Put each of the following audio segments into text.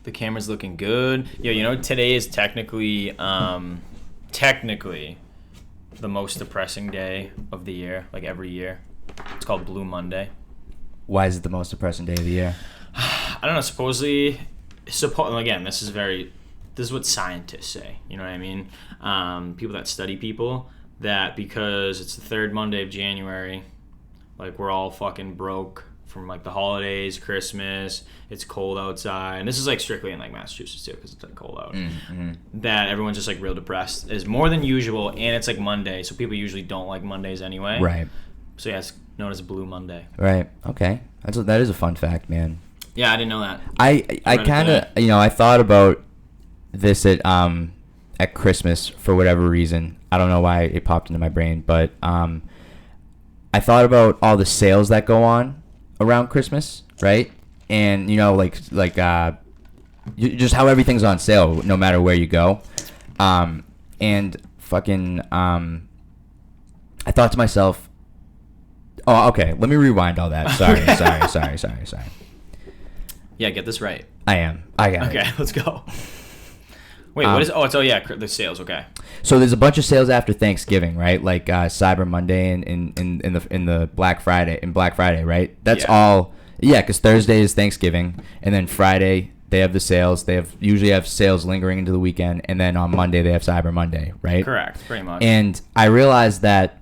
The camera's looking good. Yeah, today is technically the most depressing day of the year, like every year. It's called Blue Monday. Why is it the most depressing day of the year? I don't know. Supposedly, again, this is what scientists say. You know what I mean? People that study people, that because it's the third Monday of January, like we're all fucking broke from like the holidays, Christmas. It's cold outside, and this is like strictly in like Massachusetts too, because it's like cold out. That everyone's just like real depressed is more than usual, and it's like Monday, so people usually don't like Mondays anyway. Right. So yeah, it's known as Blue Monday. Right. Okay. That is a fun fact, man. Yeah, I didn't know that. I kind of I thought about this at Christmas for whatever reason. I don't know why it popped into my brain, but I thought about all the sales that go on around Christmas, right? And just how everything's on sale no matter where you go. And fucking I thought to myself, oh, okay, let me rewind all that. Sorry. Yeah, get this right. I got it. Okay, let's go. Wait, what is? The sales. Okay. So there's a bunch of sales after Thanksgiving, right? Like Cyber Monday and in the Black Friday, right? That's all. Yeah, because Thursday is Thanksgiving, and then Friday they have the sales. They usually have sales lingering into the weekend, and then on Monday they have Cyber Monday, right? Correct, pretty much. And I realized that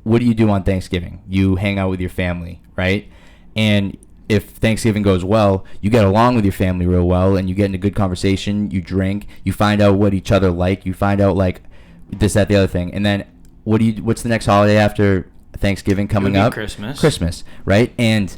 what do you do on Thanksgiving? You hang out with your family, right? And if Thanksgiving goes well, you get along with your family real well, and you get into good conversation, you drink, you find out what each other like, you find out like this, that, the other thing. And then what's the next holiday after Thanksgiving coming up? Christmas, right? And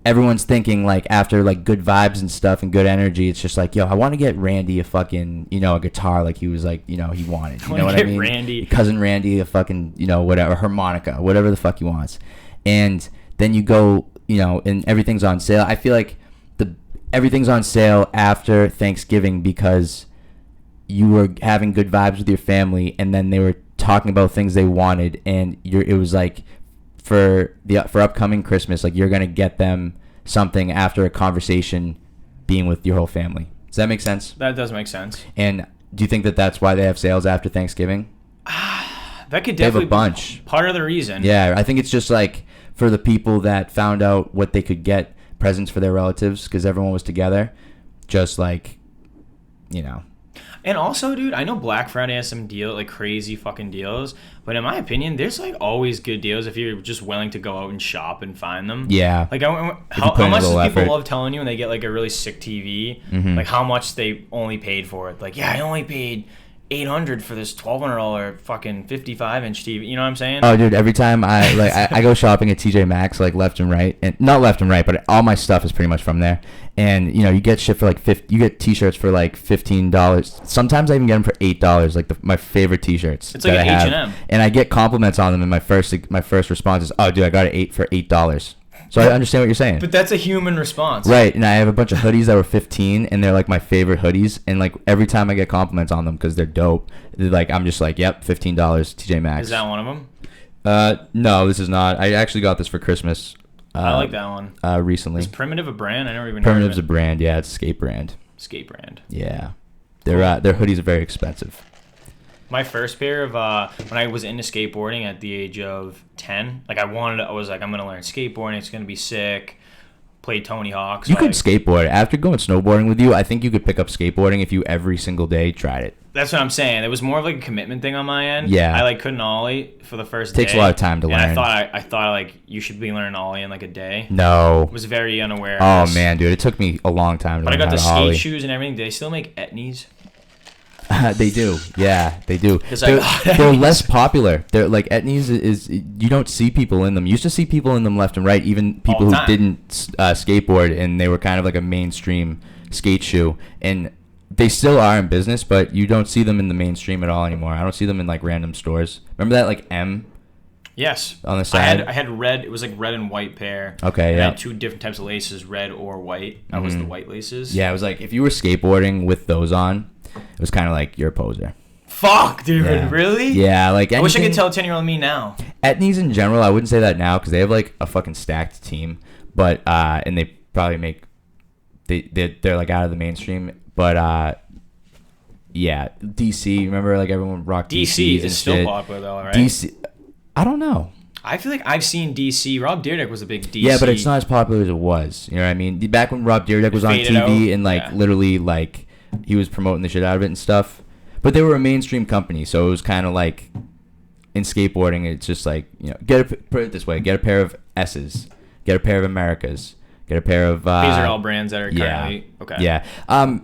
everyone's thinking like after like good vibes and stuff and good energy, it's just like, yo, I want to get Randy a fucking, a guitar like he was like, he wanted. You know what I mean? Cousin Randy a fucking, whatever, harmonica, whatever the fuck he wants. And then you go, and everything's on sale. I feel like everything's on sale after Thanksgiving because you were having good vibes with your family, and then they were talking about things they wanted, and it was like for upcoming Christmas, like you're gonna get them something after a conversation being with your whole family. Does that make sense? That does make sense. And do you think that that's why they have sales after Thanksgiving? That could definitely they have a bunch. Be part of the reason. Yeah, I think it's just like for the people that found out what they could get presents for their relatives because everyone was together, just like, And also, dude, I know Black Friday has some crazy fucking deals, but in my opinion, there's like always good deals if you're just willing to go out and shop and find them. Yeah. Like, how much do people love telling you when they get like a really sick TV, like how much they only paid for it? Like, yeah, I only paid $800 for this $1,200 fucking 55-inch TV. You know what I'm saying? Oh, dude, every time I go shopping at TJ Maxx, like left and right, and not left and right, but all my stuff is pretty much from there. And you get shit for like you get t-shirts for like $15. Sometimes I even get them for $8. Like my favorite t-shirts. It's like an H&M. And I get compliments on them. And my first response is, "Oh, dude, I got it for $8." So I understand what you're saying. But that's a human response. Right, and I have a bunch of hoodies that were $15, and they're like my favorite hoodies. And like every time I get compliments on them because they're dope, I'm just like, yep, $15, TJ Maxx. Is that one of them? No, this is not. I actually got this for Christmas. I like that one. Recently. Is Primitive a brand? I never even. Primitive's a brand. Yeah, it's a skate brand. Skate brand. Yeah, their hoodies are very expensive. My first pair of when I was into skateboarding at the age of 10, I was like, I'm gonna learn skateboarding. It's gonna be sick. Play Tony Hawk. So you could skateboard after going snowboarding with you. I think you could pick up skateboarding if you every single day tried it. That's what I'm saying. It was more of like a commitment thing on my end. Yeah, I couldn't ollie for the first day. Takes a lot of time to learn. And I thought like you should be learning ollie in like a day. No, I was very unaware. Oh man, dude, it took me a long time to learn how to ollie. But I got the skate shoes and everything. Do they still make Etnies? They do, yeah, they do. They're less popular. They're like Etnies is you don't see people in them. You used to see people in them left and right, even people who didn't skateboard, and they were kind of like a mainstream skate shoe. And they still are in business, but you don't see them in the mainstream at all anymore. I don't see them in like random stores. Remember that like M? Yes. On the side. I had red. It was like red and white pair. Okay, yeah. I had two different types of laces, red or white. That was the white laces. Yeah, it was like if you were skateboarding with those on, it was kind of like you're a poser. Fuck, dude. Yeah. Really? Yeah, like anything, I wish I could tell 10-year-old me now. Etnies in general, I wouldn't say that now because they have like a fucking stacked team, but and they probably make they're like out of the mainstream. But yeah, DC. Remember, like everyone rocked DC DCs is and still shit. popular though, right? DC. I don't know. I feel like I've seen DC. Rob Dyrdek was a big DC. Yeah, but it's not as popular as it was. You know what I mean? Back when Rob Dyrdek was on faded TV out. and like Yeah. literally like he was promoting the shit out of it and stuff. But they were a mainstream company, so it was kind of like in skateboarding, it's just like, you know, put it this way: get a pair of S's, get a pair of Americas, get a pair of. These are all brands that are yeah, currently okay. yeah.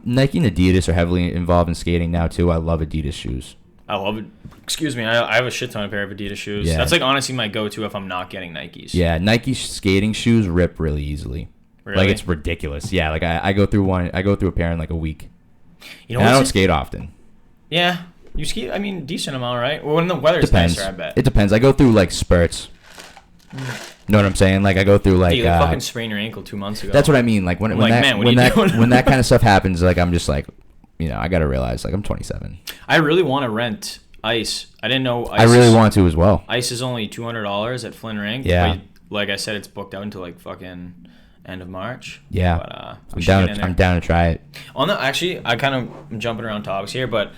Nike and Adidas are heavily involved in skating now too. I love Adidas shoes. I love it. Excuse me. I have a shit ton of pair of Adidas shoes. Yeah. That's like honestly my go-to if I'm not getting Nikes. Yeah, Nike skating shoes rip really easily. Really? Like it's ridiculous. Yeah, like I go through one. I go through a pair in like a week. You know And I what's don't skate often. Yeah. You ski, I mean, decent amount, right? Well, when the weather's Depends. nicer, I bet. It depends. I go through like spurts. Know what I'm saying? Like I go through like. Hey, you fucking sprained your ankle 2 months ago. That's what I mean. Like when like, that man, what when are you that doing? when that kind of stuff happens, like I'm just like, you know, I gotta realize like I'm 27. I really want to rent ice. I didn't know ice. I really want to as well. Ice is only $200 at Flynn Rink. Yeah. But like I said, it's booked out until like fucking end of March. Yeah. But I'm we should down. get in there. I'm down to try it. On the actually, I kind of am jumping around topics here, but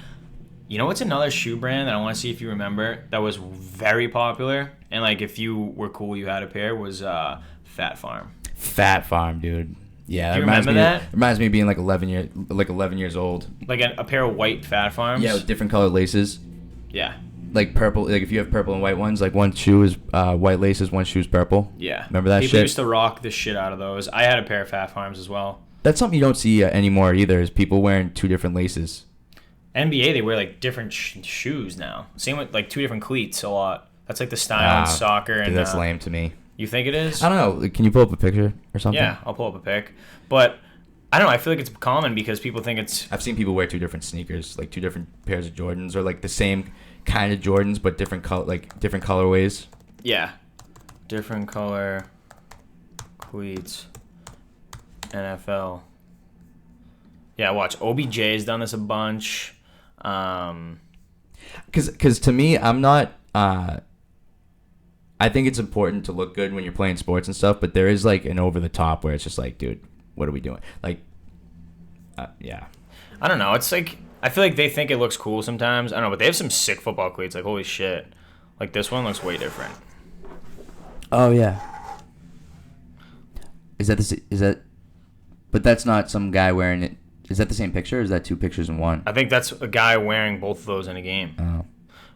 you know what's another shoe brand that I want to see if you remember that was very popular and like if you were cool, you had a pair was Fat Farm. Fat Farm, dude. Yeah, Do you reminds remember me. that? Reminds me of being like 11 years old. Like a pair of white Fat Farms. Yeah, with different colored laces. Yeah. Like purple. Like if you have purple and white ones, like one shoe is white laces, one shoe is purple. Yeah. Remember that People shit? used to rock the shit out of those. I had a pair of Fat Farms as well. That's something you don't see anymore either. Is people wearing two different laces. NBA, they wear like different shoes now. Same with like two different cleats a lot. That's like the style in soccer. Dude, And that's lame to me. You think it is? I don't know. Can you pull up a picture or something? Yeah, I'll pull up a pic. But I don't know. I feel like it's common because people think it's. I've seen people wear two different sneakers, like two different pairs of Jordans, or like the same kind of Jordans but different different colorways. Yeah. Different color cleats. NFL. Yeah, watch. OBJ's done this a bunch. Because to me, I'm not. I think it's important to look good when you're playing sports and stuff, but there is like an over the top where it's just like, dude, what are we doing? Like, yeah. I don't know. It's like I feel like they think it looks cool sometimes. I don't know, but they have some sick football cleats. Like holy shit. Like this one looks way different. Oh yeah. Is that? But that's not some guy wearing it. Is that the same picture, or is that two pictures in one? I think that's a guy wearing both of those in a game. Oh.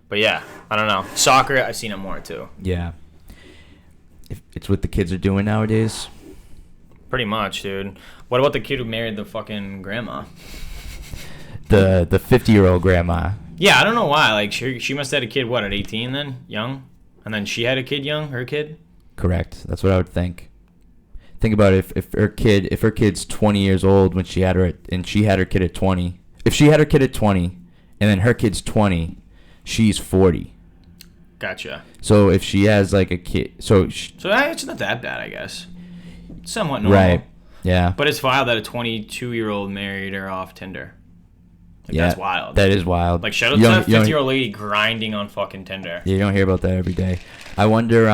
But yeah, I don't know. Soccer, I've seen it more too. Yeah. If it's what the kids are doing nowadays. Pretty much, dude. What about the kid who married the fucking grandma? The 50-year-old grandma. Yeah, I don't know why. Like she must have had a kid what at 18 then, young, and then she had a kid young, her kid. Correct. That's what I would think. Think about it. If her kid's 20 years old when she had her and she had her kid at 20. If she had her kid at 20 and then her kid's 20, she's 40. Gotcha. So if she has like a kid, so it's not that bad, I guess. Somewhat normal. right. Yeah. But it's wild that a 22-year-old married her off Tinder. Like, yeah. that's wild. That is wild. Like shout out to that 50-year-old lady grinding on fucking Tinder. Yeah, you don't hear about that every day. I wonder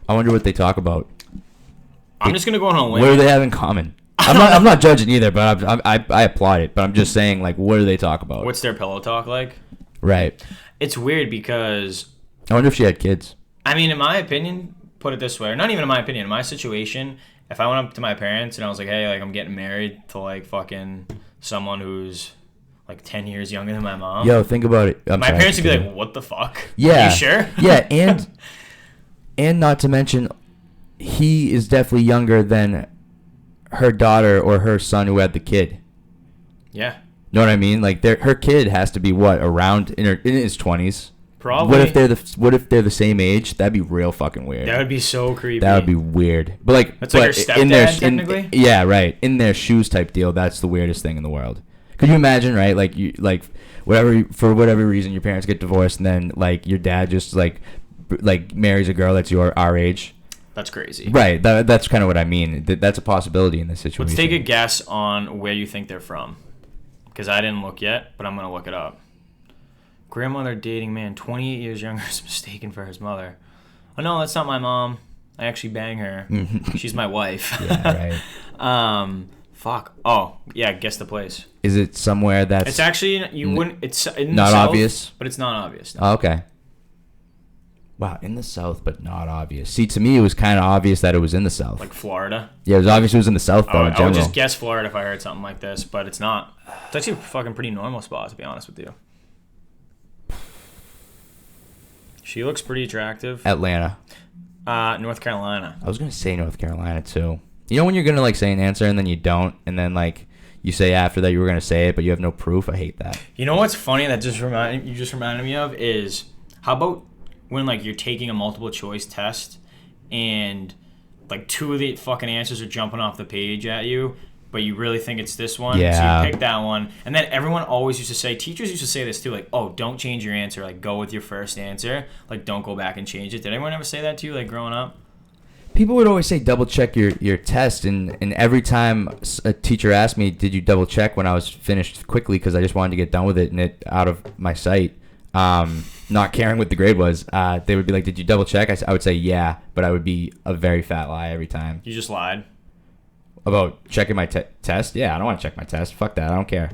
what they talk about. I'm just gonna go on a limb. What do they have in common? I'm not judging either, but I applaud it. But I'm just saying, like, what do they talk about? What's their pillow talk like? Right. It's weird because I wonder if she had kids. I mean, in my opinion, put it this way, or not even in my opinion, in my situation, if I went up to my parents and I was like, hey, like I'm getting married to like fucking someone who's like 10 years younger than my mom. Yo, think about it. My parents would be like, what the fuck? Yeah. Are you sure? Yeah, and not to mention, he is definitely younger than her daughter or her son who had the kid. Yeah. Know what I mean? Like, her kid has to be what, around in his 20s. Probably. What if they're the same age? That'd be real fucking weird. That would be so creepy. That would be weird. But like, that's like her stepdad, technically. Yeah, right. In their shoes type deal. That's the weirdest thing in the world. Could you imagine? Right, like for whatever reason, your parents get divorced, and then like your dad just like marries a girl that's our age. That's crazy. Right. That's kind of what I mean. That's a possibility in this situation. Let's take a guess on where you think they're from, because I didn't look yet, but I'm gonna look it up. Grandmother dating man 28 years younger is mistaken for his mother. Oh no, that's not my mom. I actually bang her. She's my wife. Yeah, right. Fuck. Oh, yeah. Guess the place. Is it somewhere that's... It's actually you wouldn't. It's in not the South, obvious? but it's not obvious. No. Oh, okay. Wow, in the South, but not obvious. See, to me, it was kind of obvious that it was in the South. Like Florida. Yeah, it was obvious it was in the South, though, in I general. would just guess Florida if I heard something like this, but it's not. It's actually a fucking pretty normal spot, to be honest with you. She looks pretty attractive. Atlanta. North Carolina. I was going to say North Carolina, too. You know when you're going to, like, say an answer and then you don't, and then, like, you say after that you were going to say it, but you have no proof? I hate that. You know what's funny that just reminded me of is, how about when, like, you're taking a multiple choice test and, like, 2 of the fucking answers are jumping off the page at you, but you really think it's this one, Yeah. so you pick that one. And then everyone always used to say, teachers used to say this too, like, oh, don't change your answer, like, go with your first answer, like, don't go back and change it. Did anyone ever say that to you, like, growing up? People would always say double check your test, and every time a teacher asked me, did you double check, when I was finished quickly because I just wanted to get done with it and it out of my sight, not caring what the grade was, they would be like, did you double check? I would say yeah, but I would be a very fat lie every time. You just lied. About checking my test? Yeah, I don't want to check my test. Fuck that. I don't care.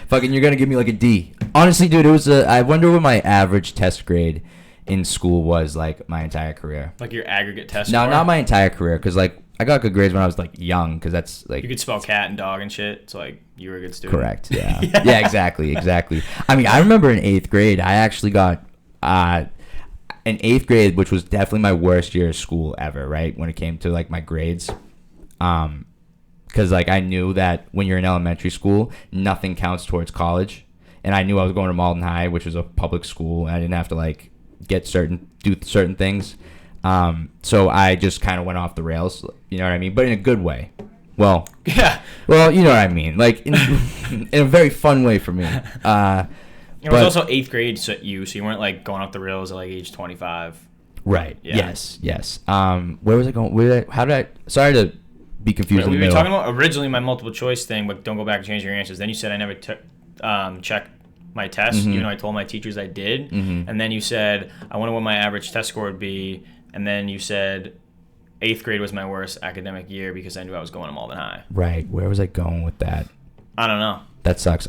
Fucking, you're going to give me like a D. Honestly, dude, I wonder what my average test grade in school was, like, my entire career. Like your aggregate test No, score? not my entire career, because, like, I got good grades when I was, like, young, because that's, like... You could spell cat and dog and shit, so, like, you were a good student. Correct, yeah. Yeah, exactly. I mean, I remember in 8th grade, I actually got... in 8th grade, which was definitely my worst year of school ever, right, when it came to, like, my grades. Because, like, I knew that when you're in elementary school, nothing counts towards college. And I knew I was going to Malden High, which was a public school, and I didn't have to, like... do certain things, so I just kind of went off the rails, you know what I mean, but in a good way. Well, Yeah. well, you know what I mean, like in a very fun way for me. It was also 8th grade, so you weren't, like, going off the rails at, like, age 25. Right. Yeah. Yes. Where was I going? How did I? Sorry to be confused. We in were the talking middle. about originally my multiple choice thing, but don't go back and change your answers. Then you said I never checked my test, even though I told my teachers I did. And then you said, I wonder what my average test score would be. And then you said 8th grade was my worst academic year because I knew I was going to Malden High. Right. Where was I going with that? I don't know. That sucks.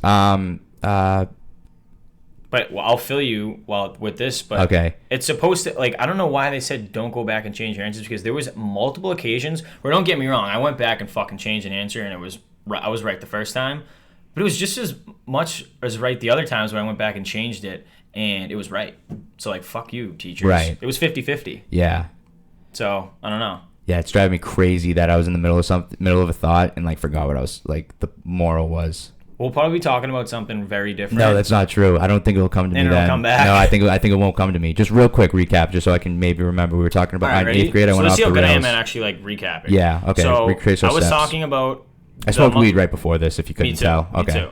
But I'll fill you with this. But Okay. it's supposed to, like, I don't know why they said don't go back and change your answers, because there was multiple occasions where, don't get me wrong, I went back and fucking changed an answer and I was right the first time. But it was just as much as right the other times when I went back and changed it, and it was right. So, like, fuck you, teachers. Right. It was 50-50. Yeah. So, I don't know. Yeah, it's driving me crazy that I was in the middle of a thought and, like, forgot what I was, like, the moral was. We'll probably be talking about something very different. No, that's not true. I don't think it'll come to me And then. it'll come back. No, I think it won't come to me. Just real quick recap, just so I can maybe remember. We were talking about All right, in ready? 8th grade. I so went let's off see how the good I am rails. at actually, like, recapping. Yeah. Okay. So, Retrace our I was steps. talking about... I smoked weed right before this. If you couldn't Me too. tell. Me Okay. too.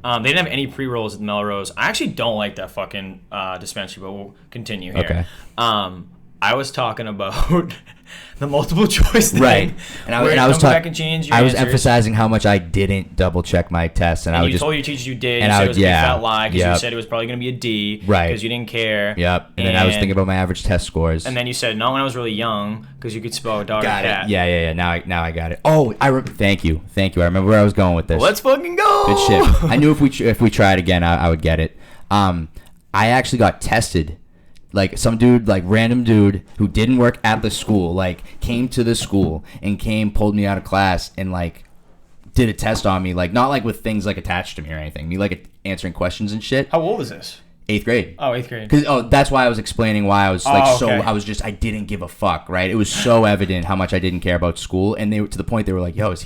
They didn't have any pre-rolls at Melrose. I actually don't like that fucking dispensary, but we'll continue here. Okay. I was talking about the multiple choice thing. Right. And I was don't go back talking. and change your I was answers. emphasizing how much I didn't double check my tests, and I And would you just. told your teachers you did. and You I said would- it was a big yeah, fat lie because you yep. said it was probably going to be a D. Right. Because you didn't care. Yep. And then I was thinking about my average test scores. And then you said, not when I was really young, because you could spell a dog got and a cat. it. Yeah. Now I got it. Oh, thank you. I remember where I was going with this. Let's fucking go. Good shit. I knew if we tried again, I would get it. I actually got tested. Like, some dude, like, random dude who didn't work at the school, like, came to the school and pulled me out of class and, like, did a test on me. Like, not, like, with things, like, attached to me or anything. Me, like, answering questions and shit. How old is this? 8th grade. Oh, 8th grade. Because that's why I was explaining why I was like okay. I didn't give a fuck, right? It was so evident how much I didn't care about school, and they were to the point they were like, "Yo, is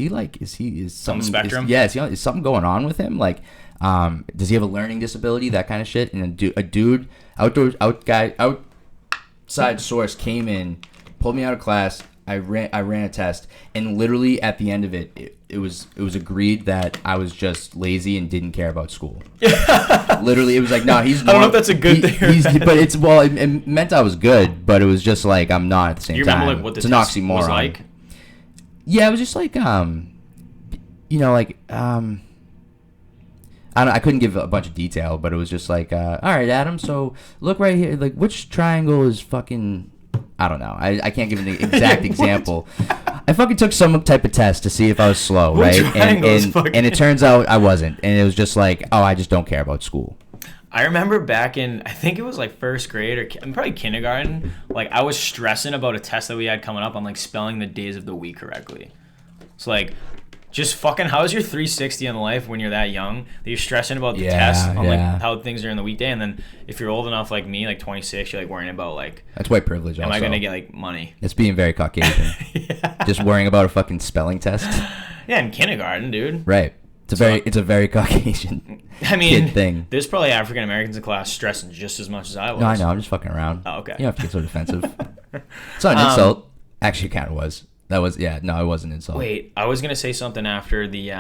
something spectrum? Is something going on with him? Like, does he have a learning disability? That kind of shit." And a dude, outside source came in, pulled me out of class. I ran a test, and literally at the end of it was agreed that I was just lazy and didn't care about school. Literally, it was like, no, he's. I don't know if that's a good thing. But it meant I was good, but it was just like I'm not at the same You time. remember, like, what the it's an test oxymoron. was like? Yeah, it was just like I couldn't give a bunch of detail, but it was just like, all right, Adam, so look right here, like, which triangle is fucking. I don't know. I can't give an exact example. I fucking took some type of test to see if I was slow, right? And it turns out I wasn't. And it was just like, oh, I just don't care about school. I remember back in, I think it was like first grade or probably kindergarten, like I was stressing about a test that we had coming up on like spelling the days of the week correctly. So like, just fucking, how's your 360 in life when you're that young that you're stressing about the test on like how things are in the weekday, and then if you're old enough like me, like 26, you're like worrying about like, that's white privilege. Am I gonna get like money? It's being very Caucasian. Just worrying about a fucking spelling test. Yeah, in kindergarten, dude. Right. It's a very Caucasian kid thing. There's probably African Americans in class stressing just as much as I was. No, I know. I'm just fucking around. Oh, okay. You don't have to get so defensive. It's not an insult. Actually, it kind of was. That was, it was an insult. Wait, I was going to say something after the,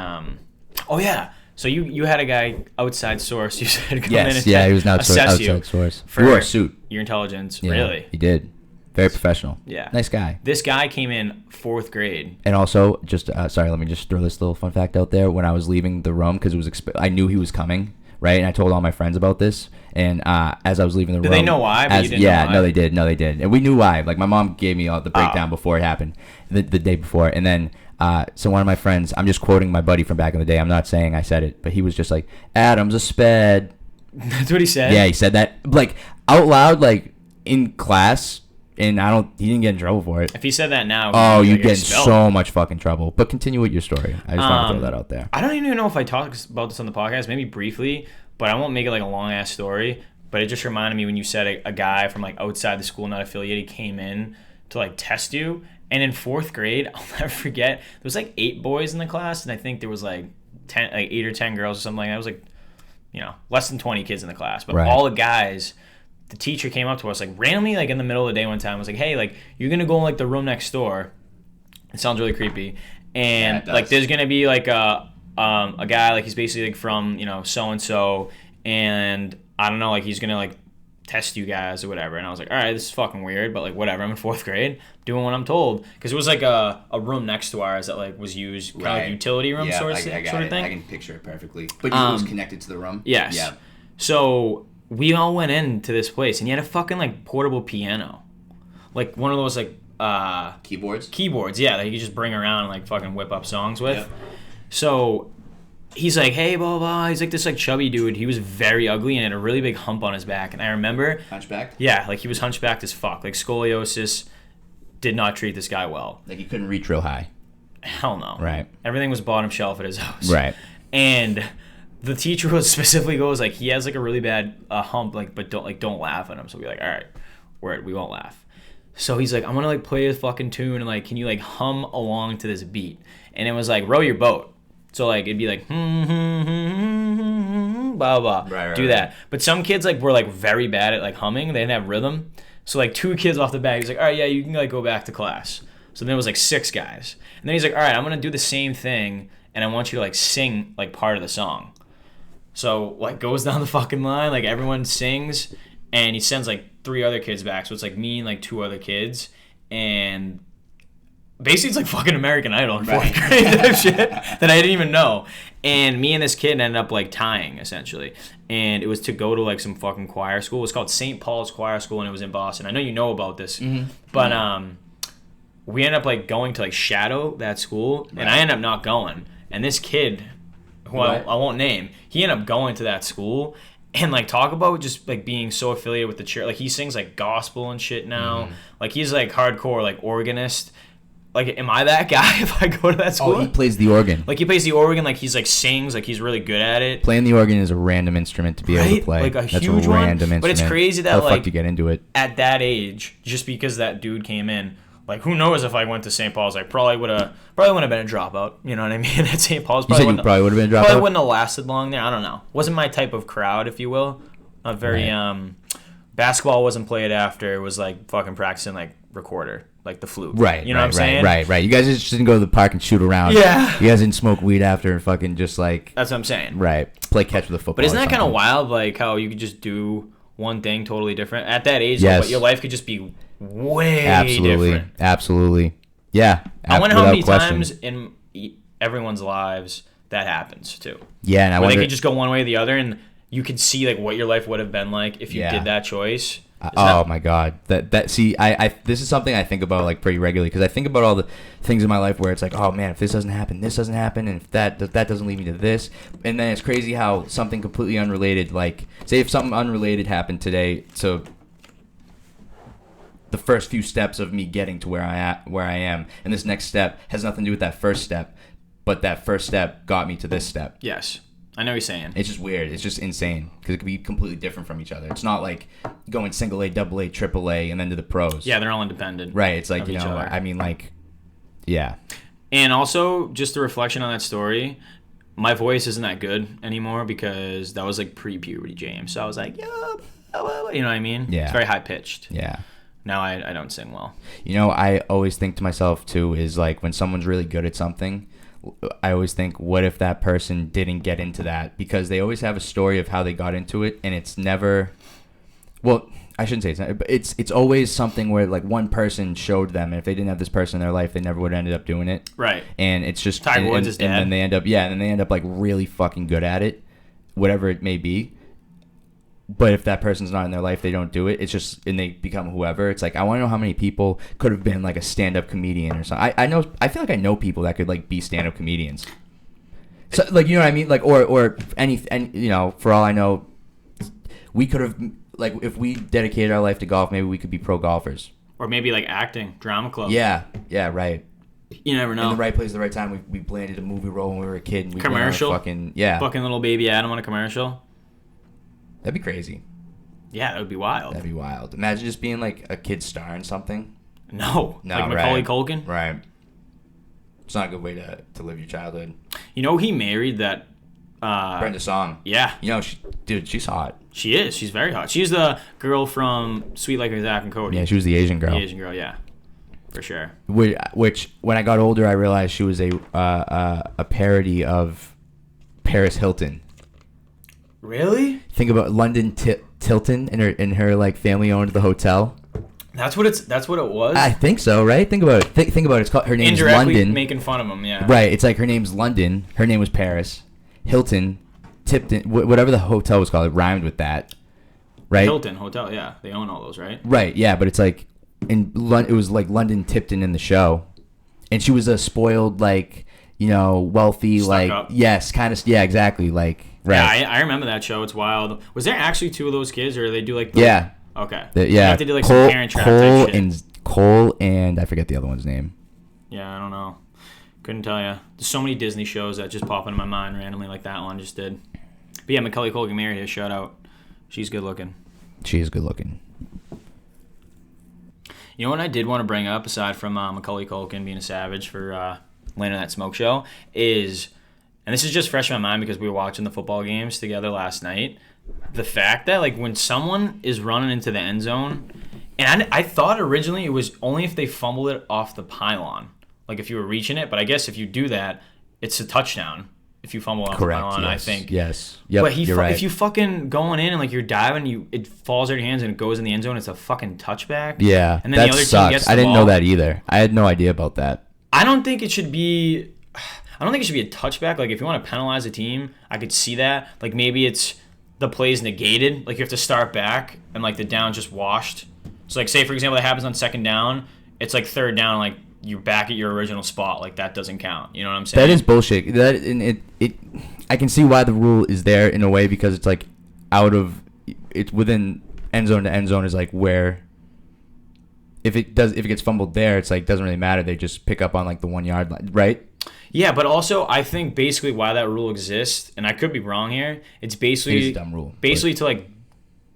oh yeah. So you had a guy outside source, you said, come in and he was an outside source. He wore a suit. Your intelligence, yeah, really? He did. Very professional. Yeah. Nice guy. This guy came in 4th grade. And also, just, sorry, let me just throw this little fun fact out there. When I was leaving the room, because it was, I knew he was coming, right? And I told all my friends about this. And as I was leaving the room. Did they know why? But you didn't know why? No, they did. And we knew why. Like, my mom gave me all the breakdown before it happened, the day before. And then, so one of my friends, I'm just quoting my buddy from back in the day. I'm not saying I said it, but he was just like, Adam's a sped. That's what he said? Yeah, he said that, like, out loud, like, in class. And he didn't get in trouble for it. If he said that now, you'd get in so much fucking trouble. But continue with your story. I just want to throw that out there. I don't even know if I talked about this on the podcast, maybe briefly, but I won't make it like a long ass story. But it just reminded me when you said a guy from like outside the school, not affiliated, came in to like test you. And in 4th grade, I'll never forget, there was like 8 boys in the class, and I think there was like 8 or 10 girls or something like that. It was like, less than 20 kids in the class. But all the guys, the teacher came up to us like randomly, like in the middle of the day one time, was like, hey, like you're gonna go in like the room next door. It sounds really creepy. And like there's gonna be like a guy, like he's basically like from so and so, and I don't know, like he's gonna like test you guys or whatever. And I was like, all right, this is fucking weird, but like whatever. I'm in 4th grade doing what I'm told, because it was like a room next to ours that like was used kind of like utility room sort of thing. I can picture it perfectly. But it was connected to the room. Yes. Yeah. So we all went into this place, and he had a fucking like portable piano, like one of those like keyboards, yeah, that you could just bring around and like fucking whip up songs with. Yep. So he's like, hey, blah blah. He's like this like chubby dude. He was very ugly and had a really big hump on his back. And I remember hunchbacked. Yeah, like he was hunchbacked as fuck. Like scoliosis did not treat this guy well. Like he couldn't reach real high. Hell no. Right. Everything was bottom shelf at his house. Right. And the teacher specifically goes like, he has like a really bad hump, like, but don't laugh at him. So we're like, all right, we won't laugh. So he's like, I'm gonna like play a fucking tune, and like, can you like hum along to this beat? And it was like, row your boat. So like it'd be like blah blah, do that. But some kids like were like very bad at like humming. They didn't have rhythm. So like 2 kids off the bat, he's like, all right, yeah, you can like go back to class. So then it was like 6 guys, and then he's like, all right, I'm gonna do the same thing, and I want you to like sing like part of the song. So, like, goes down the fucking line, like, everyone sings, and he sends, like, 3 other kids back. So it's, like, me and, like, 2 other kids, and basically it's, like, fucking American Idol in 4th grade type shit that I didn't even know. And me and this kid ended up, like, tying, essentially. And it was to go to, like, some fucking choir school. It was called St. Paul's Choir School, and it was in Boston. I know you know about this. Mm-hmm. But we ended up, like, going to, like, shadow that school, and I ended up not going. And this kid, who I won't name, he ended up going to that school, and like talk about just like being so affiliated with the church. Like he sings like gospel and shit now. Like he's like hardcore like organist. Like, am I that guy if I go to that school? Oh, he plays the organ. Like he plays the organ. Like he's like sings. Like he's really good at it. Playing the organ is a random instrument to be able to play. Like That's huge a random one. instrument. But it's crazy that How the like fuck you get into it at that age, just because that dude came in. Like, who knows if I went to St. Paul's? I probably wouldn't have been a dropout. You know what I mean? At St. Paul's, you said you probably would have been a dropout. Probably wouldn't have lasted long there. I don't know. Wasn't my type of crowd, if you will. Not very. Basketball wasn't played after. It was like fucking practicing like recorder, like the flute. Right. You know what I'm saying? Right. You guys just didn't go to the park and shoot around. Yeah. You guys didn't smoke weed after and fucking just like. That's what I'm saying. Right. Play catch with a football. But isn't that kind of wild? Like how you could just do one thing totally different at that age. Yes. But your life could just be way different. Absolutely. Yeah. I wonder how many times in everyone's lives that happens too. Yeah, and where they could just go one way or the other, and you could see like what your life would have been like if you did that choice. Oh my God, that see, I this is something I think about like pretty regularly because I think about all the things in my life where it's like, oh man, if this doesn't happen, this doesn't happen, and if that doesn't lead me to this, and then it's crazy how something completely unrelated, like say if something unrelated happened today, so the first few steps of me getting to where I am, and this next step has nothing to do with that first step, but that first step got me to this step. Yes. I know what you're saying. It's just weird. It's just insane because it could be completely different from each other. It's not like going single A, double A, triple A, and then to the pros. Yeah, they're all independent. Right. It's like, of each other. I mean, like, yeah. And also, just a reflection on that story, my voice isn't that good anymore because that was like pre-puberty James. So I was like, you know what I mean? Yeah. It's very high-pitched. Yeah. Now I don't sing well. I always think to myself, too, is like when someone's really good at something, I always think, what if that person didn't get into that? Because they always have a story of how they got into it, and it's never, well, I shouldn't say it's not, but it's always something where like one person showed them, and if they didn't have this person in their life, they never would have ended up doing it. Right. And it's just Tiger Woods is dead. And then they end up like really fucking good at it, whatever it may be. But if that person's not in their life, they don't do it. It's just, and they become whoever. It's like, I want to know how many people could have been like a stand-up comedian or something. I feel like I know people that could like be stand-up comedians. So like, you know what I mean? Like, or any, for all I know, we could have, like, if we dedicated our life to golf, maybe we could be pro golfers. Or maybe like acting, drama club. Yeah, right. You never know. In the right place at the right time. We landed a movie role when we were a kid. And we commercial. Fucking little baby Adam on a commercial. That'd be crazy. Yeah, that would be wild. That'd be wild. Imagine just being like a kid star in something. No, like Macaulay Culkin. Right. It's not a good way to live your childhood. You know, he married that. Brenda Song. Yeah. She's hot. She is. She's very hot. She's the girl from Sweet Like Zach and Cody. Yeah, she was the Asian girl. The Asian girl, yeah, for sure. Which when I got older, I realized she was a parody of Paris Hilton. Really? Think about London Tilton and her like family owned the hotel. That's what it was. I think so, right? Think about it. Think about it. It's called, her name's indirectly London. Making fun of him, yeah. Right. It's like her name's London. Her name was Paris. Hilton, Tipton, whatever the hotel was called, it rhymed with that. Right. Hilton Hotel, yeah. They own all those, right? Right. Yeah, but it's like it was like London Tipton in the show, and she was a spoiled like wealthy Stuck like up. Yes, kind of exactly like. Right. Yeah, I remember that show. It's wild. Was there actually two of those kids, or they do like? Yeah. Okay. Yeah. Like they did like some Parent Trap type shit. Cole and I forget the other one's name. Yeah, I don't know. Couldn't tell you. There's so many Disney shows that just pop into my mind randomly, like that one just did. But yeah, Macaulay Culkin married her. Shout out. She's good looking. She is good looking. You know what I did want to bring up, aside from Macaulay Culkin being a savage for landing that smoke show, is, and this is just fresh in my mind because we were watching the football games together last night, the fact that like when someone is running into the end zone, and I thought originally it was only if they fumbled it off the pylon, like if you were reaching it, but I guess if you do that, it's a touchdown. If you fumble off the pylon, yes. I think. Yes. Yep, But you're right. if you fucking going in and like you're diving, it falls out of your hands and it goes in the end zone, it's a fucking touchback. Yeah, and then that the other sucks. team gets the I didn't ball. know that either. I had no idea about that. I don't think it should be a touchback. Like if you want to penalize a team, I could see that. Like maybe it's the play's negated. Like you have to start back and like the down just washed. So like say for example that happens on second down, it's like third down, like you're back at your original spot. Like that doesn't count. You know what I'm saying? That is bullshit. That and it I can see why the rule is there in a way because it's like it's within end zone to end zone is like where if it gets fumbled there, it's like doesn't really matter. They just pick up on like the 1 yard line, right? Yeah, but also I think basically why that rule exists, and I could be wrong here, it's basically It is a dumb rule. Basically to like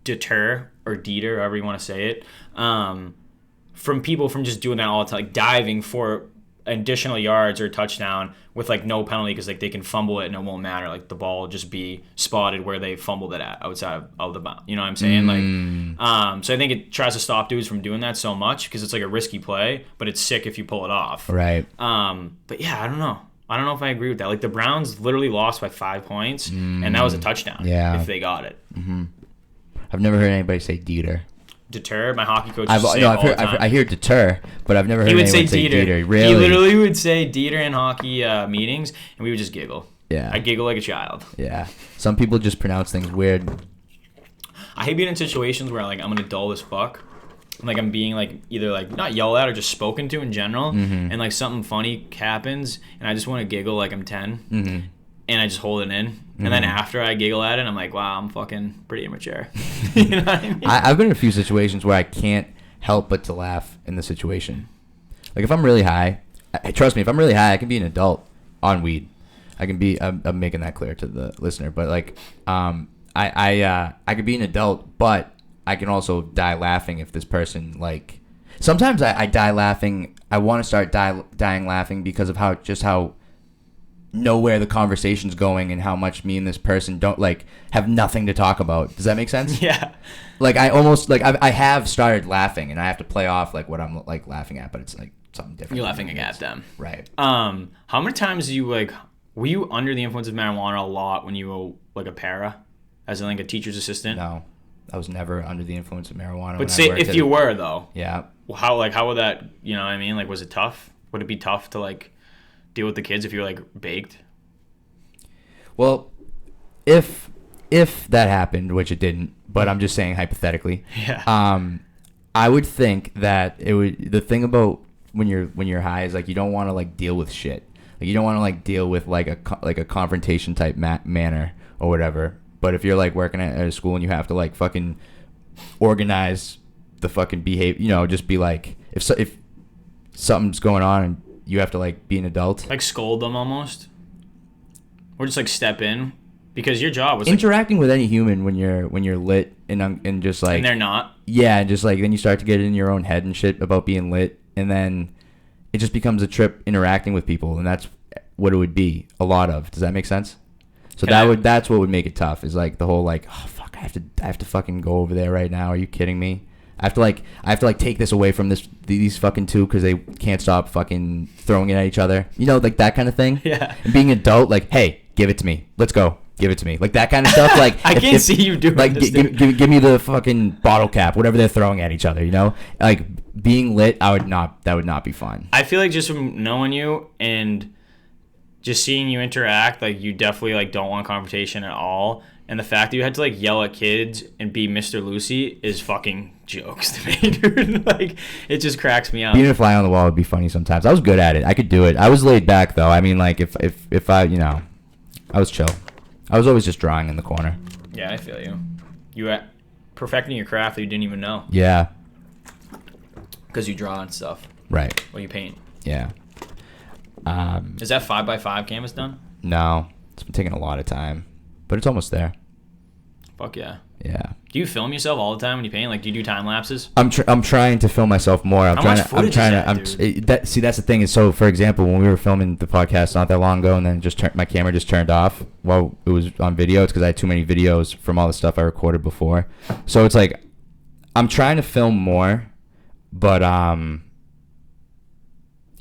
deter or deter, however you want to say it, from people from just doing that all the time, like diving for additional yards or touchdown with like no penalty because like they can fumble it and it won't matter. Like the ball will just be spotted where they fumbled it at outside of the bound. You know what I'm saying? Like, so I think it tries to stop dudes from doing that so much because it's like a risky play, but it's sick if you pull it off. Right. But yeah, I don't know. I don't know if I agree with that. Like the Browns literally lost by 5 points, and that was a touchdown. Yeah. If they got it. Mm-hmm. I've never heard anybody say Dieter. Deter. My hockey coach used to say it all the time. I hear deter, but I've never heard He would anyone say Dieter. Really? He literally would say Dieter in hockey meetings, and we would just giggle. Yeah. I giggle like a child. Yeah. Some people just pronounce things weird. I hate being in situations where like I'm an adult as fuck. Like I'm being like either like not yelled at or just spoken to in general, and like something funny happens, and I just want to giggle like I'm 10, and I just hold it in, and then after I giggle at it, I'm like, wow, I'm fucking pretty immature. You know what I mean? I've been in a few situations where I can't help but to laugh in the situation. Like if I'm really high, trust me, if I'm really high, I can be an adult on weed. I can be. I'm making that clear to the listener, but like, I could be an adult, but I can also die laughing if this person like. Sometimes I die laughing. I want to start dying laughing because of how nowhere the conversation's going and how much me and this person don't like have nothing to talk about. Does that make sense? Yeah. Like I almost like I have started laughing and I have to play off like what I'm like laughing at, but it's like something different. You're laughing at them. Right. How many times were you under the influence of marijuana a lot when you were like a para, as in like a teacher's assistant? No, I was never under the influence of marijuana. But say if you were though. Yeah. How would that, you know what I mean? Like was it tough? Would it be tough to like deal with the kids if you were like baked? Well, if that happened, which it didn't, but I'm just saying hypothetically. Yeah. I would think that it would. The thing about when you're high is like you don't want to like deal with shit. Like you don't want to like deal with like a confrontation type manner or whatever. But if you're like working at a school and you have to like fucking organize the fucking behavior, you know, just be like if something's going on and you have to like be an adult, like scold them almost, or just like step in, because your job was interacting with any human when you're lit and just like, and they're not. Yeah, and just like then you start to get in your own head and shit about being lit, and then it just becomes a trip interacting with people, and that's what it would be a lot of. Does that make sense? So that's what would make it tough, is like the whole like, oh fuck, I have to fucking go over there right now. Are you kidding me? I have to take this away from these fucking two because they can't stop fucking throwing it at each other. You know, like that kind of thing. Yeah. And being an adult, like, hey, give it to me. Let's go. Give it to me. Like that kind of stuff. Like I can't see you doing like this. Give me the fucking bottle cap, whatever they're throwing at each other. You know, like being lit, that would not be fun. I feel like just from knowing you and just seeing you interact, like you definitely like don't want confrontation at all. And the fact that you had to like yell at kids and be Mr. Lucy is fucking jokes to me, dude. Like it just cracks me up. Being a fly on the wall would be funny sometimes. I was good at it. I could do it. I was laid back though. I mean, like if I, you know, I was chill. I was always just drawing in the corner. Yeah, I feel you. You were perfecting your craft that you didn't even know. Yeah. Because you draw and stuff. Right. Well, you paint. Yeah. Is that 5x5 canvas done? No, it's been taking a lot of time, but it's almost there. Fuck yeah. Yeah. Do you film yourself all the time when you paint? Like, do you do time lapses? I'm trying to film myself more. How much footage is that, dude? See, that's the thing. Is so, for example, when we were filming the podcast not that long ago, and then my camera just turned off while it was on video. It's because I had too many videos from all the stuff I recorded before. So it's like I'm trying to film more, but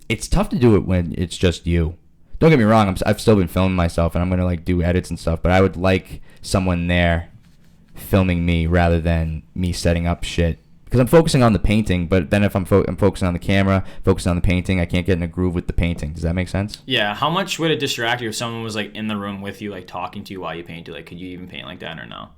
it's tough to do it when it's just you. Don't get me wrong. I've still been filming myself, and I'm gonna like do edits and stuff. But I would like someone there filming me rather than me setting up shit, because I'm focusing on the painting. But then if I'm focusing on the camera, focusing on the painting, I can't get in a groove with the painting. Does that make sense? Yeah. How much would it distract you if someone was like in the room with you, like talking to you while you painted? Like, could you even paint like that or no?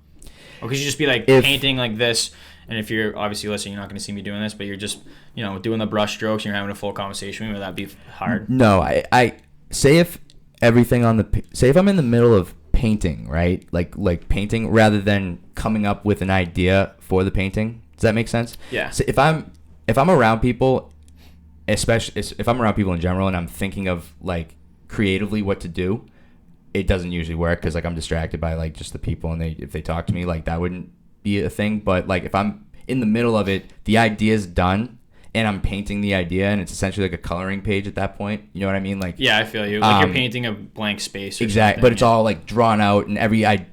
Or could you just be like painting like this? And if you're obviously listening, you're not going to see me doing this, but you're just, you know, doing the brush strokes and you're having a full conversation with me. Would that be hard? No, I say if everything on say if I'm in the middle of painting, right? Like painting rather than coming up with an idea for the painting. Does that make sense? Yeah. So if I'm around people, especially if I'm around people in general, and I'm thinking of like creatively what to do, it doesn't usually work because like I'm distracted by like just the people, and if they talk to me, like that wouldn't be a thing. But like if I'm in the middle of it, the idea's done, and I'm painting the idea, and it's essentially like a coloring page at that point. You know what I mean? Like yeah, I feel you. Like you're painting a blank space. Exactly, but it's all like drawn out, and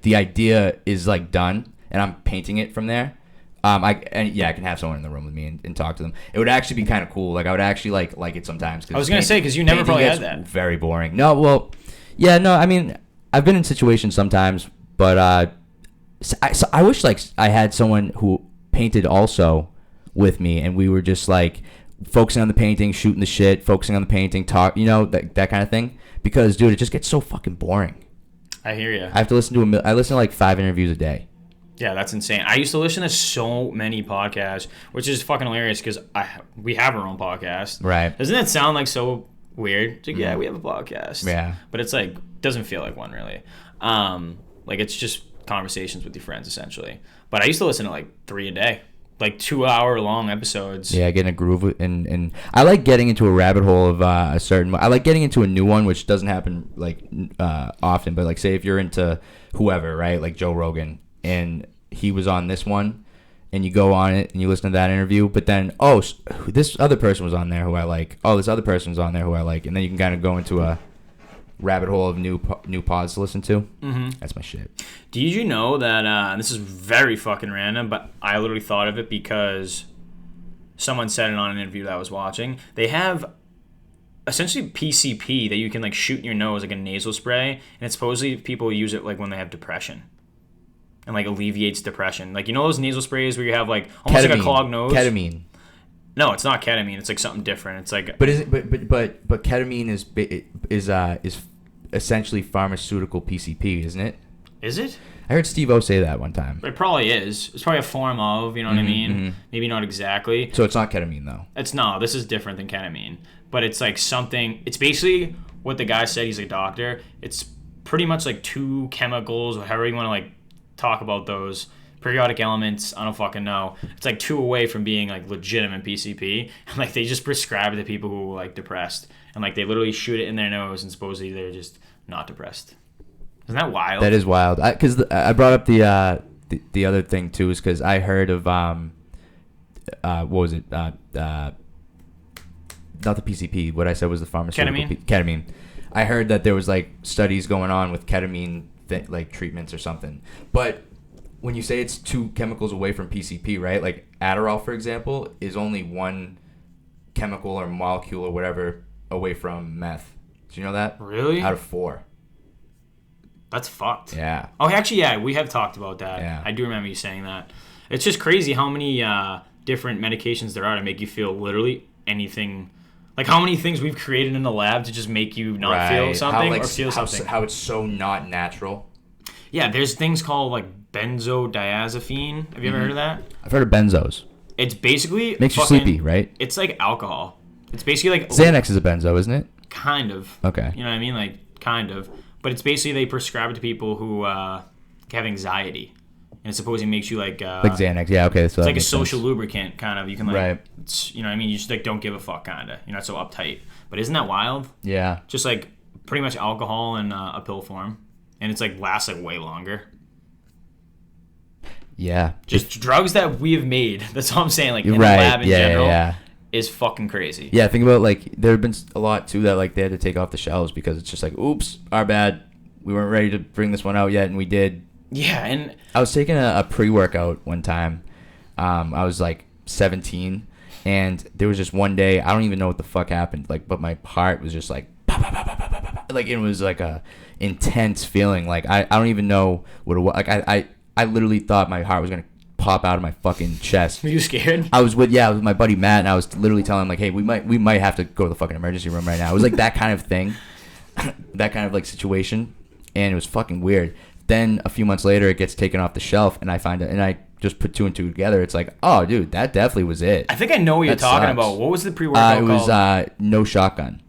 the idea is like done, and I'm painting it from there. I can have someone in the room with me and talk to them. It would actually be kind of cool. Like I would actually like it sometimes. I was gonna say because you never probably had that. Very boring. No, well, yeah, no. I mean, I've been in situations sometimes, but I wish like I had someone who painted also with me, and we were just like focusing on the painting, shooting the shit, focusing on the painting, talk, you know, that kind of thing. Because dude, it just gets so fucking boring. I hear you. I have to listen to I listen to like 5 interviews a day. Yeah, that's insane. I used to listen to so many podcasts, which is fucking hilarious because we have our own podcast. Right. Doesn't that sound like so weird? It's like, yeah, we have a podcast. Yeah. But it's like, doesn't feel like one really. Like it's just conversations with your friends essentially. But I used to listen to like 3 a day, like 2-hour long episodes. Yeah, get in a groove and I like getting into a rabbit hole of a certain. I like getting into a new one, which doesn't happen like often. But like, say if you're into whoever, right, like Joe Rogan, and he was on this one, and you go on it and you listen to that interview, but then this other person was on there who I like. Oh, this other person was on there who I like, and then you can kind of go into a rabbit hole of new pods to listen to. Mm-hmm. That's my shit. Did you know that this is very fucking random, but I literally thought of it because someone said it on an interview that I was watching. They have essentially PCP that you can like shoot in your nose like a nasal spray, and it's supposedly people use it like when they have depression. And like alleviates depression. Like, you know those nasal sprays where you have like almost like a clogged nose? Ketamine. No, it's not ketamine. It's like something different. It's like But is it but ketamine is essentially pharmaceutical PCP, isn't it? Is it? I heard Steve-O say that one time. It probably is. It's probably a form of, you know what I mean? Mm-hmm. Maybe not exactly. So it's not ketamine though. It's no, this is different than ketamine. But it's like something, it's basically what the guy said, he's a doctor. It's pretty much like 2 chemicals, or however you want to like talk about those periodic elements. I don't fucking know. It's like 2 away from being like legitimate PCP, and like they just prescribe it to people who are like depressed, and like they literally shoot it in their nose, and supposedly they're just not depressed. Isn't that wild? That is wild. Because I brought up the other thing too, is because I heard of what was it? Not the PCP. What I said was the pharmaceutical ketamine. I heard that there was like studies going on with ketamine like treatments or something. But when you say it's 2 chemicals away from PCP, right? Like Adderall, for example, is only 1 chemical or molecule or whatever away from meth. Do you know that? Really? Out of 4. That's fucked. Yeah. Oh, actually, yeah, we have talked about that. Yeah. I do remember you saying that. It's just crazy how many different medications there are to make you feel literally anything. Like how many things we've created in the lab to just make you not feel something or feel something. How it's so not natural. Yeah, there's things called like benzodiazepine. Have you ever heard of that? I've heard of benzos. It's basically makes you sleepy, right? It's like alcohol. It's basically like Xanax is a benzo, isn't it? Kind of. Okay. You know what I mean? Like kind of. But it's basically they prescribe it to people who have anxiety. And it supposedly makes you like Xanax, yeah, okay. So it's like a social lubricant, kind of. You can like, right. You know what I mean? You just like don't give a fuck, kind of. You're not so uptight. But isn't that wild? Yeah. Just like pretty much alcohol in a pill form, and it's like lasts like way longer. Yeah. Just drugs that we have made. That's all I'm saying. Like in the lab in general is fucking crazy. Yeah, think about like there have been a lot too that like they had to take off the shelves because it's just like, oops, our bad. We weren't ready to bring this one out yet, and we did. Yeah, and I was taking a pre-workout one time. I was like 17, and there was just one day, I don't even know what the fuck happened, like, but my heart was just like, bah, bah, bah, bah, bah, bah, bah. Like it was like a intense feeling. Like I don't even know what it was. Like I literally thought my heart was gonna pop out of my fucking chest. Were you scared? I was with my buddy Matt, and I was literally telling him like, hey, we might have to go to the fucking emergency room right now. It was like that kind of thing, that kind of like situation, and it was fucking weird. Then a few months later, it gets taken off the shelf, and I find it, and I just put 2 and 2 together. It's like, oh, dude, that definitely was it. I think I know what you're talking about. What was the pre-workout called? It was No Shotgun.